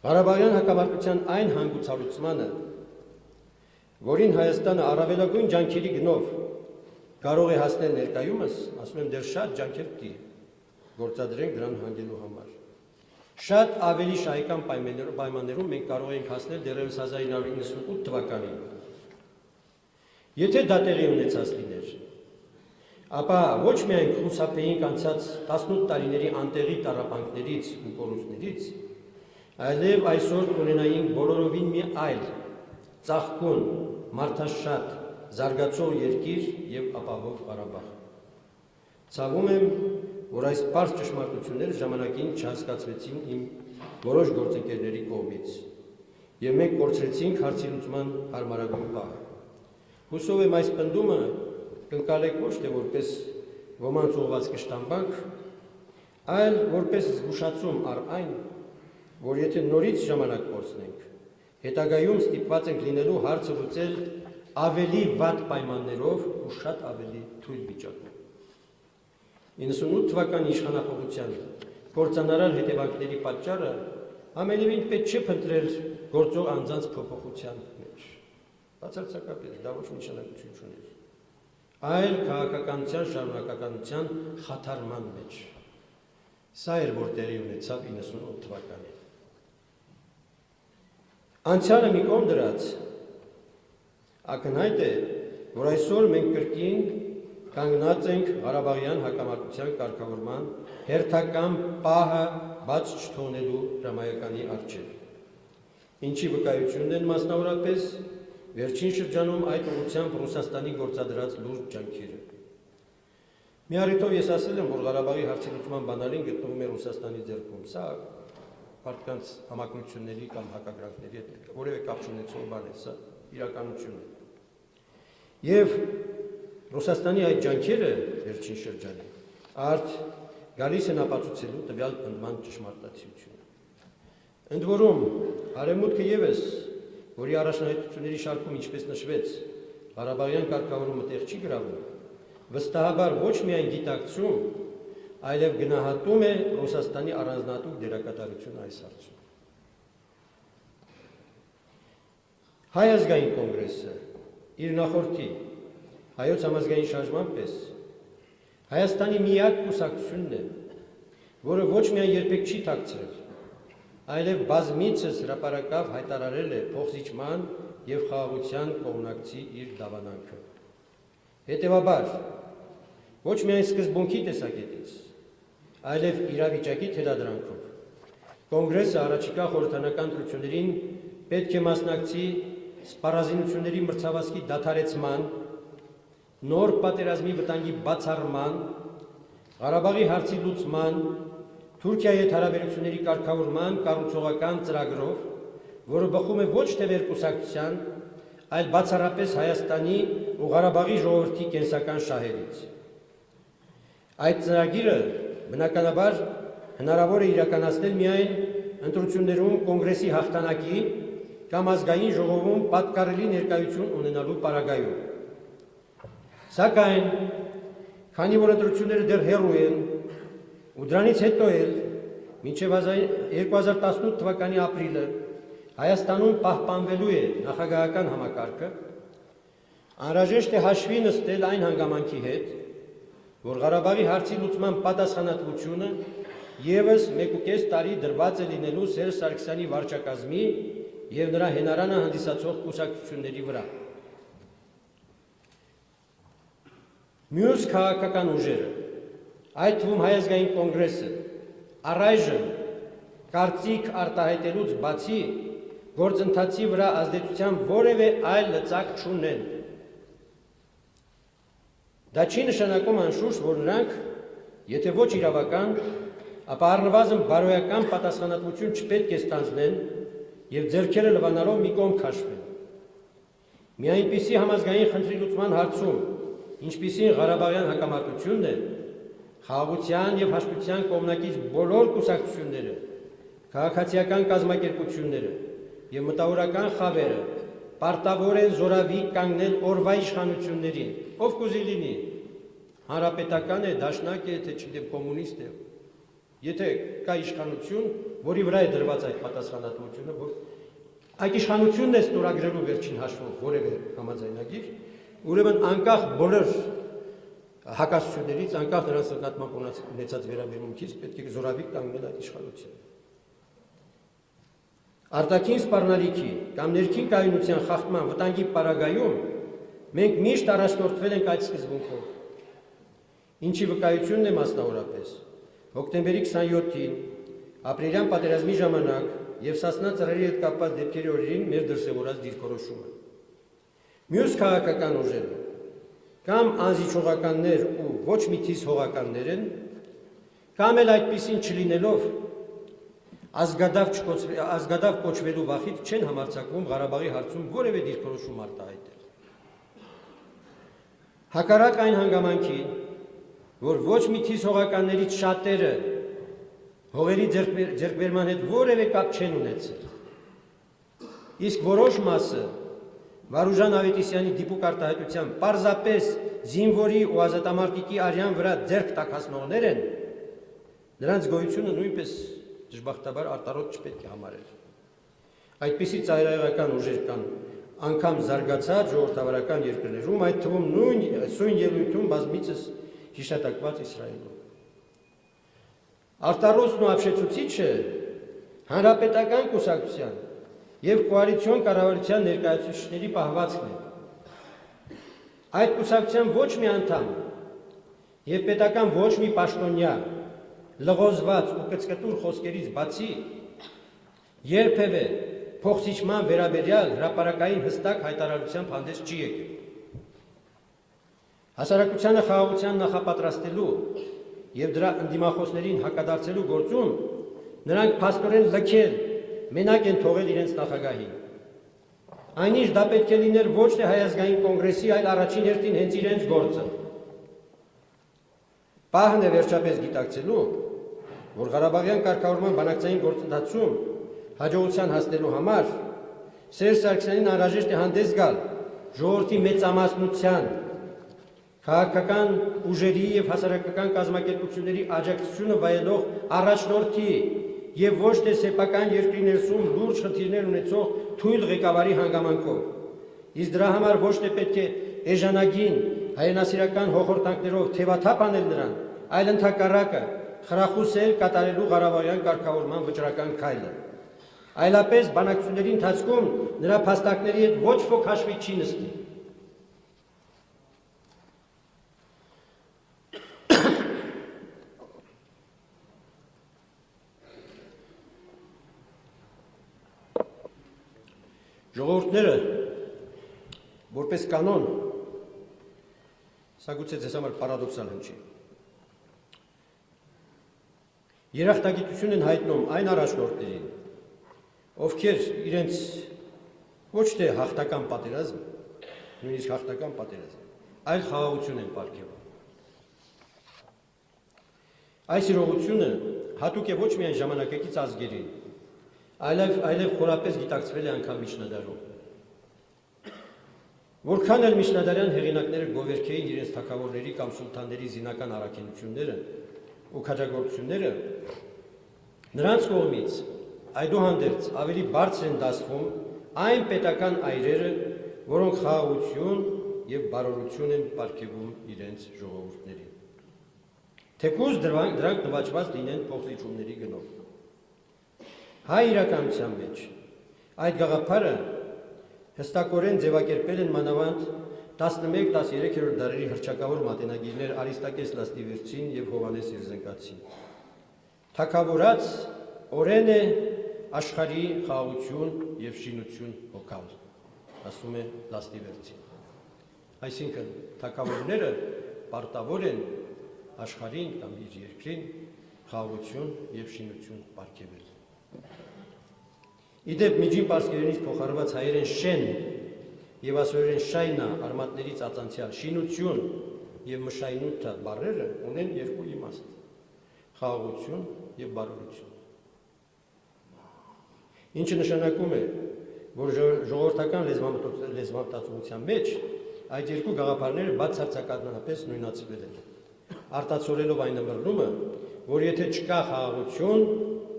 S1: Ղարաբաղյան հակամարտության այն հանգուցալուծմանը, որին Հայաստանը առավելագույն ջանքերի գնով կարող է հասնել ներկայումս, ասում եմ, դեռ շատ ջանքեր պիտի գործադրենք դրան հանգելու համար։ Շատ ավելի շահեկան պայմաններում մենք կարող ենք հասնել դեռևս 1998 թվականին։ Եթե դա տեղի ունեցած լիներ, ապա ոչ միայն խուսափեինք անցած 18 տարիների անտեղի տառապանքներից ու կորուստներից, այլև այսօր ունենայինք բոլորովին մի այլ, ծաղկուն, մարդաշատ, զարգացող երկիր և ապահով Ղարաբաղ։ Ցավում եմ, որ այս պարզ ճշմարտությունները ժամանակին չհասկացվեցին իմ որոշ գործընկերների կողմից, և մենք կորցրեցինք հարցի լուծման հարմարագույն պահը։ Հուսով եմ այս պնդումը կընկալեք ոչ թե որպես ոմանց ուղղված կշտամբանք, այլ որպես զգուշացում առ այն, որ եթե նորից ժամանակ կորցնենք, հետագայում ստիպված ենք լինելու հարցը լուծել ավելի վատ պայմաններով ու շատ ավելի թույլ վիճակում։ 98 թվականի իշխանափոխության կործանարար հետևանքների պատճառը ամենևին պետք չէ փնտրել գործող անձանց փոփոխության մեջ։ Բացարձակապես դա ոչ նշանակություն չուներ, այլ քաղաքականության շարունակականության խաթարման մեջ։ Սա էր, որ տեղի ունեցավ 98 թվականին։ Անցյալը մի կողմ դրած, ակնհայտ է, որ այսօր մենք կրկին կանգնած ենք Ղարաբաղյան հակամարտության կարգավորման հերթական պահը բաց չթողնելու հրամայականի առջև, ինչի վկայությունն են մասնավորապես վերջին շրջանում այդ ուղղությամբ Ռուսաստանի գործադրած լուրջ ջանքերը։ Մի առիթով ես ասել եմ, որ Ղարաբաղի հարցի լուծման բանալին գտնվում է Ռուսաստանի ձեռքում։ Սա մարդկանց համակրությունների կամ հակակրանքների հետ որևէ կապ չունեցող բան է, սա իրականություն է։ Եվ Ռուսաստանի այդ ջանքերը վերջին շրջանի արդ գալիս են ապացուցելու տվյալ պնդման ճշմարտացիությունը։ Ընդ որում, Արևմուտքը ևս, որի առաջնահերթությունների շարքում, ինչպես նշվեց, Ղարաբաղյան կարգավորումը տեղ չի գրավում, վստահաբար ոչ միայն գիտակցում, այլև գնահատում է Ռուսաստանի առանձնահատուկ դերակատարությունը այս հարցում։ Հայ ազգային կոնգրեսը իր նախորդի Հայոց համազգային շարժման պես Հայաստանի միակ կուսակցությունն է, որը ոչ միայն երբեք չի թաքցրել, այլև բազմիցս հրապարակավ հայտարարել է փոխզիջման և խաղաղության կողմնակցի իր դավանանքը։ Հետևաբար, ոչ միայն սկզբունքի տեսակետից, այլև իրավիճակի թելադրանքով, կոնգրեսը առաջիկա խորհրդանական ընտրություններին պետք է մասնակցի սպառազինությունների մրցավազքի դադարեցման, նոր պատերազմի վտանգի բացառման, Ղարաբաղի հարցի լուծման, Թուրքիայի հետ հարաբերությունների կարգավորման կառուցողական ծրագրով, որը բխում է ոչ թե վերկուսակցության, այլ բացառապես Հայաստանի ու Ղարաբաղի ժողովրդի կենսական շահերից։ Այդ ծրագիրը բնականաբար հնարավոր է իրականացնել միայն ընտրություններում կոնգրեսի հաղթանակի կամ ազգային ժողովում պատկառելի ներկայություն ունենալու պարագայում։ Սակայն, քանի որ ընտրությունները դեռ հեռու են, ու դրանից հետո էլ մինչև 2018 թվականի ապրիլը Հայաստանում պահպանվելու է նախագահական համակարգը, անհրաժեշտ է հաշվի նստել այն հանգամանքի հետ, որ Ղարաբաղի հարցի լուծման պատասխանատվությունը ևս 1.5 տարի դրված է լինելու Սերժ Սարգսյանի վարչակազմի և նրա հենարանը հանդիսացող կուսակցությունների վրա։ Մյուս քաղաքական ուժերը, այդ թվում Հայ ազգային կոնգրեսը, առայժմ կարծիք արտահայտելուց բացի գործընթացի վրա ազդեցության որևէ այլ լծակ չունեն։ Դա չի նշանակում անշուշտ, որ նրանք, եթե ոչ իրավական, ապա առնվազն բարոյական պատասխանատվություն չպետք է ստանձնեն և ձեռքերը լվանալով մի կողմ քաշվեն։ Մի այնպիսի համազգային խնդրի լուծման հարցում, ինչպիսին Ղարաբաղյան հակամարտությունն է, խաղաղության և հաշտության կողմնակից բոլոր կուսակցությունները, քաղաքացիական կազմակերպությունները և մտավորական խավերը պարտավոր են զորավի կանգնել օրվա իշխանություններին, ով կուզի լինի, հանրապետական է, դաշնակ է, թե չգիտեմ կոմունիստ է, եթե կա իշխանություն, որի վրա է դրված այդ պատասխանատվությունը, որ այդ իշխանությունն է ստորագրելու վերջին հաշվով որևէ համաձայնագիր, ուրեմն անկախ բոլոր հակասություններից, անկախ նրանց նկատմամբ ունեցած վերաբերմունքից պետք է զորավի կանգնել այդ իշխանությունը։ Արտաքին սպառնալիքի կամ ներքին կայունության խախտման վտանգի պարագայում մենք միշտ առաջնորդվել ենք այդ սկզբունքով, ինչի վկայությունն է մասնավորապես հոկտեմբերի 27-ին ապրիլյան պատերազմի ժամանակ և Սասնա ծռերի հետ կապված դեպքերի օրերին մեր դրսևորած դիրքորոշումը։ Մյուս քաղաքական ուժերը կամ անզիջողականներ ու ոչ մի թիվ հողականներ են, կամ էլ այդպիսին չլինելով ազգադավ կոչվելու վախից չեն համարձակվում Ղարաբաղի հարցում որևէ դիրքորոշում արտահայտել։ Հակառակ այն հանգամանքի, որ ոչ մի թիվ հողականներից շատերը հողերի ձեռքբերման հետ որևէ կապ չեն ունեցել, իսկ որոշ մասը Վարուժան Ավետիսյանի դիպուկ արտահայտությամբ պարզապես զինվորի ու ազատամարտիկի արյան վրա ձեռք տաքացնողներ են, նրանց գոյությունը նույնպես դժբախտաբար արտարոտ չպետք է համարել։ Այդպիսի ծայրահեղական ուժեր կան անգամ զարգացած ժողովրդավարական երկրներում, այդ թվում նույն սույն ելույթում բազմիցս հիշատակված Իսրայելում։ Արտառոցն ու ապշեցուցիչը հանրապետական կուսակցության և կոալիցիոն կառավարության ներկայացուցիչների պահվածքն է։ Այդ կուսակցության ոչ մի անդամ և պետական ոչ մի պաշտոնյա լղոզված ու կծկտուր խոսքերից բացի երբևէ փոխզիջման վերաբերյալ հրապարակային հստակ հայտարարությամբ հանդես չի եկել։ Հասարակությանը խաղաղության նախապատրաստելու և դրա ընդդիմախոսներին հակադարձելու գործում նրանք փաստորեն լքել, մենակ են թողել իրենց նախագահին։ Այնինչ դա պետք է լիներ ոչ թե Հայ ազգային կոնգրեսի, այլ առաջին հերթին հենց իրենց գործը։ Պահն է վերջապես գիտակցելու, որ Ղարաբաղյան կարգավորման բանակցային գործընթացում հաջողության հասնելու համար Սերժ Սարգսյանին անհրաժեշտ է հանդես գալ ժողովրդի մեծամասնության, քաղաքական ուժերի և հասարակական կազմակերպությունների աջակցությունը վայելող առաջնորդի և ոչ թե սեփական երկրի ներսում լուրջ խնդիրներ ունեցող թույլ ղեկավարի հանգամանքով։ Իսկ դրա համար ոչ թե պետք է էժանագին հայրենասիրական հոխորտանքներով թևաթափ անել նրան, այլ ընդհակառակը խրախուսել կատարելու Ղարաբաղյան կարգավորման վճռական քայլը։ Այլապես բանակցությունների ընթացքում նրա փաստարկների հետ ոչ ոք հաշվի չի նստի։ Ժողովուրդները, որպես կանոն, սա գուցե ձեզ համար պարադոքսալ հնչի, երախտագիտություն են հայտնում այն առաջնորդներին, ովքեր իրենց ոչ թե հաղթական պատերազմ, նույնիսկ հաղթական պատերազմ, այլ խաղաղություն են պարգևում։ Այս իրողությունը հատուկ է ոչ միայն ժամանակակից ազգերին, այլև խորապես գիտակցվել է անգամ միջնադարում։ Որքան էլ միջնադարյան հեղինակները գովերքեին իրենց թագավորների կամ սուլթանների զինական առաքինությունները ու քաջագործությունները, նրանց կողմից այդուհանդերձ ավելի բարձր են դասվում այն պետական այրերը, որոնք խաղաղություն և բարօրություն են պարգևում իրենց ժողովուրդներին։ Թեկուզ դրանք նվաճված լինեն փոխզիջումների գնով։ Հայ իրականության մեջ այդ գաղափարը հստակորեն ձևակերպել են մանավանդ 11-13-րդ դարերի հռչակավոր մատենագիրներ Արիստակես Լաստիվերցին և Հովհաննես Երզնկացին։ Թագավորած օրեն է աշխարհի խաղաղություն և շինություն հոգալ, ասում է Լաստիվերցին։ Այսինքն թագավորները պարտավոր են աշխարհին կամ իր երկրին խաղաղություն և շինություն պարգևել։ Իդեպ միջին պարսկերենից փոխառված հայերեն շեն և ասորերեն շայնա արմատներից ածանցյալ շինություն և մշայնութը բառերը ունեն երկու իմաստ՝ խաղաղություն և բարօրություն։ Ինչը նշանակում է, որ ժողովրդական լեզվամտածողության մեջ այդ երկու գաղափարները բացարձակականապես նույնացվել են, արտացոլելով այն ըմբռնումը, որ եթե չկա խաղաղություն,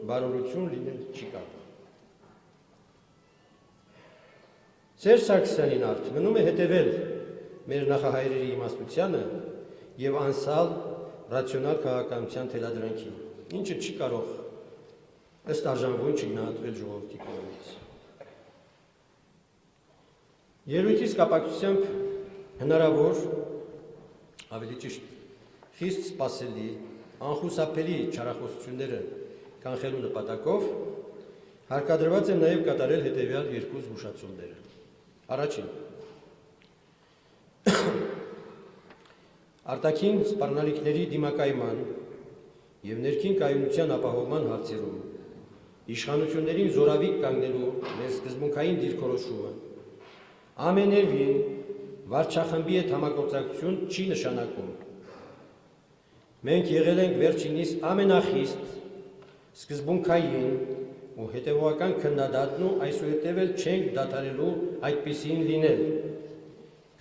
S1: բարօրություն լինել չի կարող։ Սերժ Սարգսյանին արդ մնում է հետևել մեր նախահայրերի իմաստությանը և անսալ ռացիոնալ քաղաքականության թելադրանքին, ինչը չի կարող ըստ արժանվույն չգնահատվել ժողովրդի կողմից։ Ելույթիս կապակցությամբ հնարավոր, ավելի ճիշտ, խիստ սպասելի, անխուսափելի չարախոսությունները կանխելու նպատակով հարկադրված է նաև կատարել հետևյալ երկու զգուշացումները։ Առաջին, արտաքին սպառնալիքների դիմակայման և ներքին կայունության ապահովման հարցերում իշխանություններին զորավիք կանգնելու մեր սկզբունքային դիրքորոշումը ամենևին վարչախմբի հետ համագործակցություն չի նշանակում։ Մենք եղել ենք վերջինիս ամենախիստ, սկզբունքային ու հետևողական քննադատն ու այսուհետև էլ չենք դադարելու այդպիսին լինել,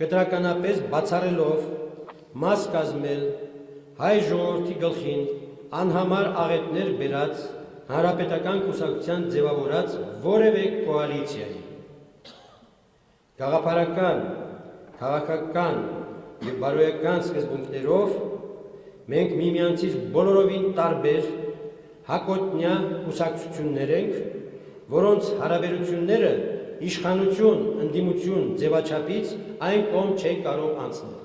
S1: կտրականապես բացառելով մաս կազմել հայ ժողովրդի գլխին անհամար աղետներ բերած հանրապետական կուսակցության ձևավորած որևէ կոալիցիայի։ Գաղափարական, քաղաքական և բարոյական սկզբունքներով մենք միմյանցից բոլորովին տարբեր հակոտնյա կուսակցություններ ենք, որոնց հարաբերությունները իշխանություն, ընդդիմություն ձևաչափից այն կողմ չեն կարող անցնել։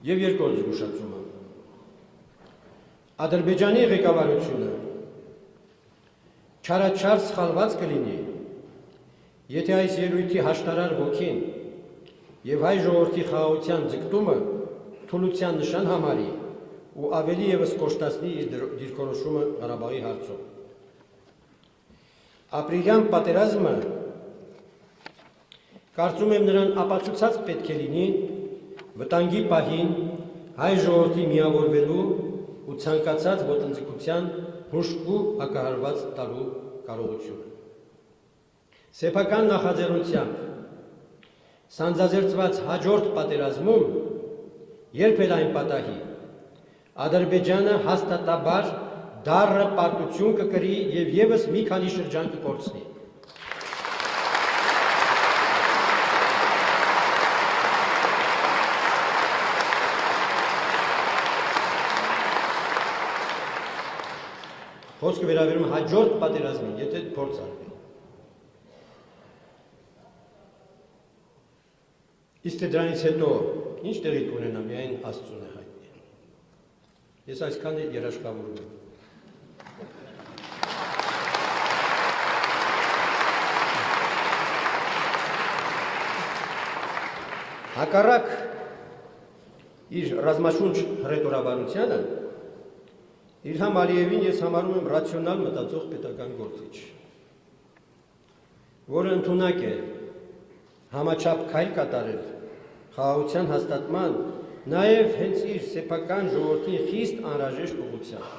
S1: Եվ երկրորդ զգուշացումը։ Ադրբեջանի ղեկավարությունը չարաչար սխալված կլինի, եթե այս ելույթի հաշտարար ոգին և հայ ժողովրդի խաղաղության ձգտումը թուլության նշան համարի ու ավելի ևս կոշտացնի իր դիրքորոշումը Ղարաբաղի հարցում։ Ապրիլյան պատերազմը, կարծում եմ, նրան ապացուցած պետք է լինի վտանգի պահին հայ ժողովրդի միավորվելու ու ցանկացած ոտնձգության հուժկու հակահարված տալու կարողությունը։ Սեփական նախաձեռնությամբ սանձազերծված հաջորդ պատերազմում երբ էլ այն պատահի, Ադրբեջանը հաստատաբար դառը պարտություն կկրի և ևս մի քանի շրջան կկորցնի։ Խոսքը վերաբերում հաջորդ պատերազմին, եթե փորձ արվի։ Իսկ դրանից հետո ինչ տեղի կունենա, միայն Աստծուն է հայտնի։ Ես այսքան էլ երաշխավորում եմ։ Հակառակ իր ռազմաշունչ հռետորաբանությանը Իլհամ Ալիևին ես համարում եմ ռացիոնալ մտածող պետական գործիչ։ որը ընդունակ է համաչափ քայլ կատարել խաղաղության հաստատման, նաև հենց իր սեփական ժողովրդին խիստ անհրաժեշտ ուղղությամբ։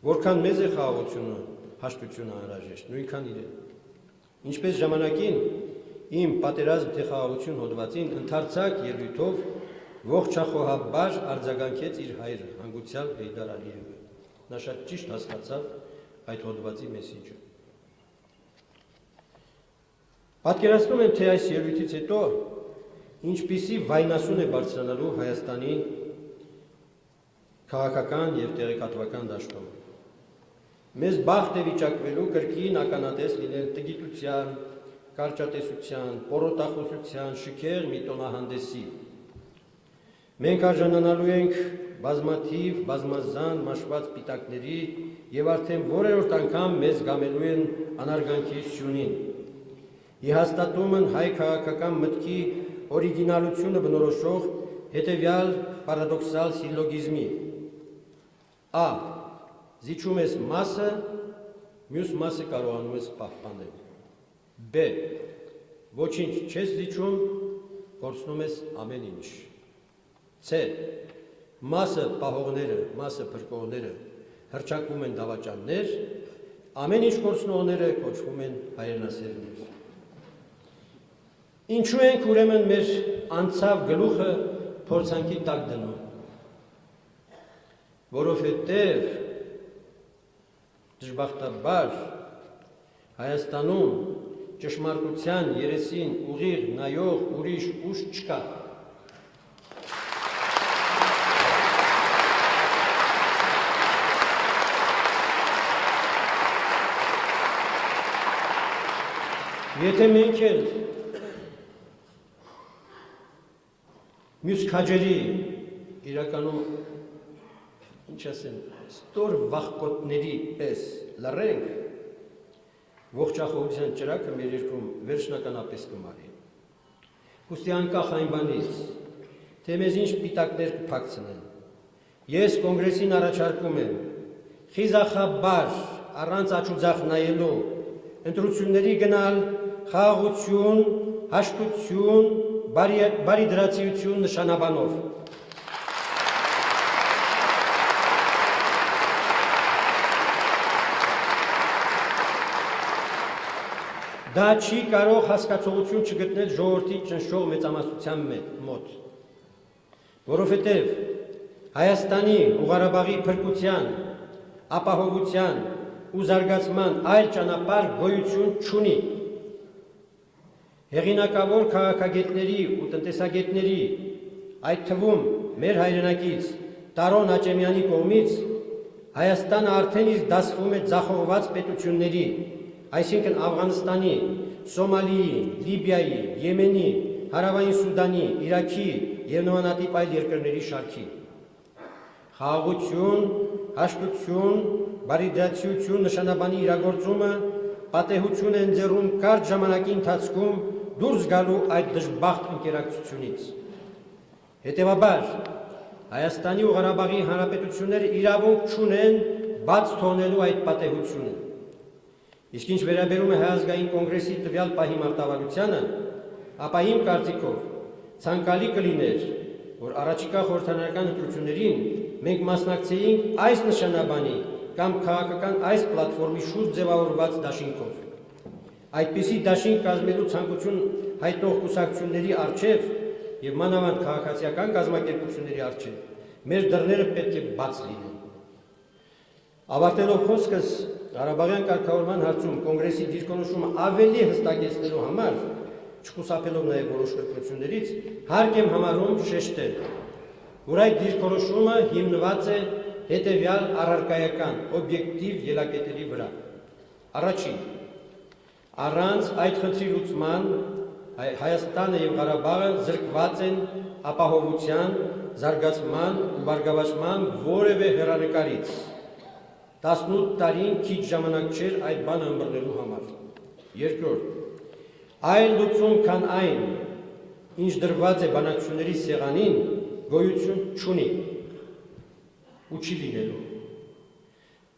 S1: Որքան մեծ է խաղաղությունը, հաշտությունը անհրաժեշտ, նույնքան իրեն։ Ինչպես ժամանակին իմ պատերազմ թե խաղաղություն հոդվածին ընդարձակ ելույթով ողջախոհաբար արձագանքեց իր հայրը, հանգուցյալ Հեյդար Ալիևը։ Նա շատ ճիշտ հասկացավ այդ հոդվածի մեսիջը։ Պատկերացնում եմ, թե այս ելույթից հետո ինչպիսի վայնասուն է բարձրանալու Հայաստանի քաղաքական և տեղեկատվական դաշտում։ Մեզ բախտ է վիճակվելու կրկին ականատես լինել տգիտության, կարճատեսության, պոռոտախոսության, շքեղ միտոնահանդեսի։ Մենք արժանանալու ենք բազմաթիվ, բազմազան մաշված պիտակների և արդեն որերորդ անգամ մեզ գամելու են անարգանքի սյունին։ Ի հաստատումն հայ քաղաքական մտքի օրիգինալությունը բնորոշող հետևյալ պարադոքսալ սիլոգիզմի. Ա. Զիջում ես մասը, մյուս մասը կարողանում ես պահպանել։ Բ. Ոչինչ չես զիջում, կորցնում ես ամեն ինչ։ Ց. Մասը պահողները, մասը փրկողները հռչակվում են դավաճաններ, ամեն ինչ կորցնողները կոչվում են հայրենասերներ։ Ինչու ենք ուրեմն մեր անցավ գլուխը փորձանքի տակ դնում։ Որովհետև դժբախտաբար Հայաստանում ճշմարտության երեսին ուղիղ նայող ուրիշ ուժ չկա։ Եթե մենք էլ մյուս քաջերի իրականում ինչ ասեմ, ստոր վախկոտների պես լռենք, ողջախոհության ճրակը մեր երկրում վերջնականապես կմարի։ Ուստի անկախ այն բանից, թե մեզ ինչ պիտակներ կփակցնեն, ես կոնգրեսին առաջարկում եմ խիզախաբար առանց աջուձախ նայելու ընտրությունների գնալ խաղաղություն, հաշտություն, բարիդրացիություն նշանաբանով։ Դա չի կարող հասկացողություն չգտնել ժողովրդի ճնշող մեծամասնության մոտ, որովհետև Հայաստանի ու Ղարաբաղի փրկության, ապահովության ու զարգացման այլ ճանապարհ գոյություն չունի։ Հեղինակավոր քաղաքագետների ու տնտեսագետների, այդ թվում մեր հայրենակից Տարոն Աճեմյանի կողմից Հայաստանը արդեն իսկ դասվում է ձախողված պետությունների, այսինքն Աֆղանստանի, Սոմալիի, Լիբիայի, Եմենի, Հարավային Սուդանի, Իրաքի և նմանատիպ այլ երկրների շարքի։ Խաղաղություն, հաշտություն, բարիդրացիություն նշանաբանի իրագործումը պատեհություն է ընձեռում կարճ ժամանակի ընթացքում դուրս գալու այդ դժբախտ ընկերակցությունից։ Հետևաբար, Հայաստանի ու Ղարաբաղի հանրապետությունները իրավունք չունեն բաց թողնելու այդ պատեհությունը։ Իսկ ինչ վերաբերում է Հայ ազգային կոնգրեսի տվյալ պահի մարտավարությանը, ապա իմ կարծիքով ցանկալի կլիներ, որ առաջիկա խորհրդարանական ընտրություններին մենք մասնակցեինք այս նշանաբանի կամ քաղաքական այս պլատֆորմի շուրջ ձևավորված դաշինքով։ Այդպիսի դաշինք կազմելու ցանկություն հայտնող կուսակցությունների առջև և մանավանդ քաղաքացիական կազմակերպությունների առջև մեր դռները պետք է բաց լինեն։ Ավարտելով խոսքս, Ղարաբաղյան կարգավորման հարցում կոնգրեսի դիրքորոշումը ավելի հստակեցնելու համար, չխուսափելով նաև որոշ կրկնություններից, հարկ եմ համարում շեշտել, որ այդ դիրքորոշումը հիմնված է հետևյալ առարկայական, օբյեկտիվ ելակետերի վրա։ Առաջին, առանց այդ խնդրի լուծման Հայաստանը և Ղարաբաղը զրկված են ապահովության, զարգացման ու բարգավաճման որևէ հեռանկարից։ 18 տարին քիչ ժամանակ չէր այդ բանը ըմբռնելու համար։ Երկրորդ, այլ լուծում քան այն, ինչ դրված է բանակցությունների սեղանին, գոյություն չունի ու չի լինելու։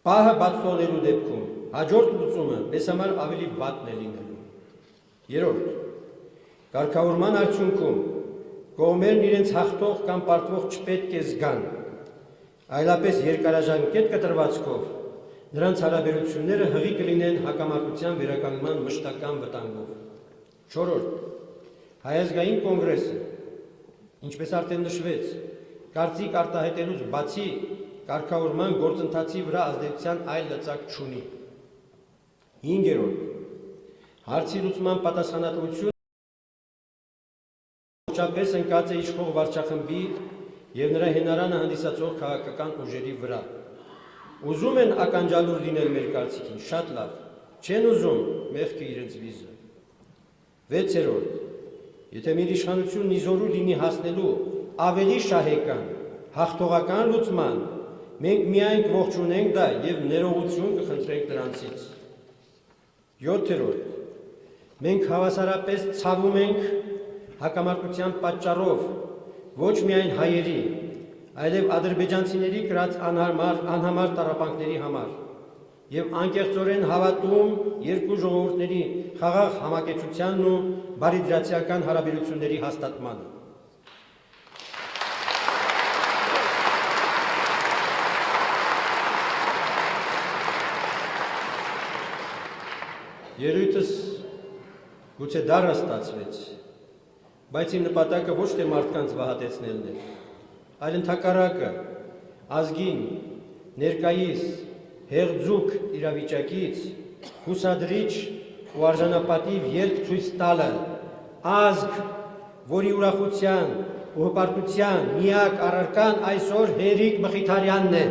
S1: Պահը բաց թողնելու դեպքում հաջորդ լուծումը մեզ համար ավելի վատն է լինելու։ Երրորդ, կարգավորման արդյունքում կողմերն իրենց հաղթող կամ պարտվող չպետք է զգան, այլապես երկարաժամկետ կտրվածքով նրանց հարաբերությունները հղի կլինեն հակամարտության վերականգնման մշտական վտանգով։ Չորրորդ, Հայազգային կոնգրեսը, ինչպես արդեն նշվեց, կարծիք արտահայտելուց բացի կարգավորման գործընթացի վրա ազդեցության այլ լծակ չունի։ Հինգերորդ, հարցի լուծման պատասխանատվությունը ամբողջապես ընկած է իշխող վարչախմբի և նրա հենարանը հանդիսացող քաղաքական ուժերի վրա։ Ուզում են ականջալուր լինել մեր կարծիքին, շատ լավ, չեն ուզում, մեղքը իրենց վիզը։ Վեցերորդ, եթե մեր իշխանությունն իզորու լինի հասնելու ավելի շահեկան, հաղթողական լուծման, մենք միայն կողջունենք դա և ներողություն կխնդրենք նրանցից։ Յոթերորդ, մենք հավասարապես ցավում ենք հակամարտության պատճառով ոչ միայն հայերի, այլև ադրբեջանցիների կրած անհամար տառապանքների համար և անկեղծորեն հավատում երկու ժողովուրդների խաղաղ համակեցությանն ու բարիդրացիական հարաբերությունների հաստատմանը։ Երույթս գուցե դառը ստացվեց, բայց իմ նպատակը ոչ թե մարդկանց վհատեցնելն էր, այլ ընդհակառակը ազգին ներկայիս հեղձուկ իրավիճակից հուսադրիչ ու արժանապատիվ ելք ցույց տալը, ազգ, որի ուրախության ու հպարտության միակ առարկան այսօր Հերիկ Մխիթարյանն է։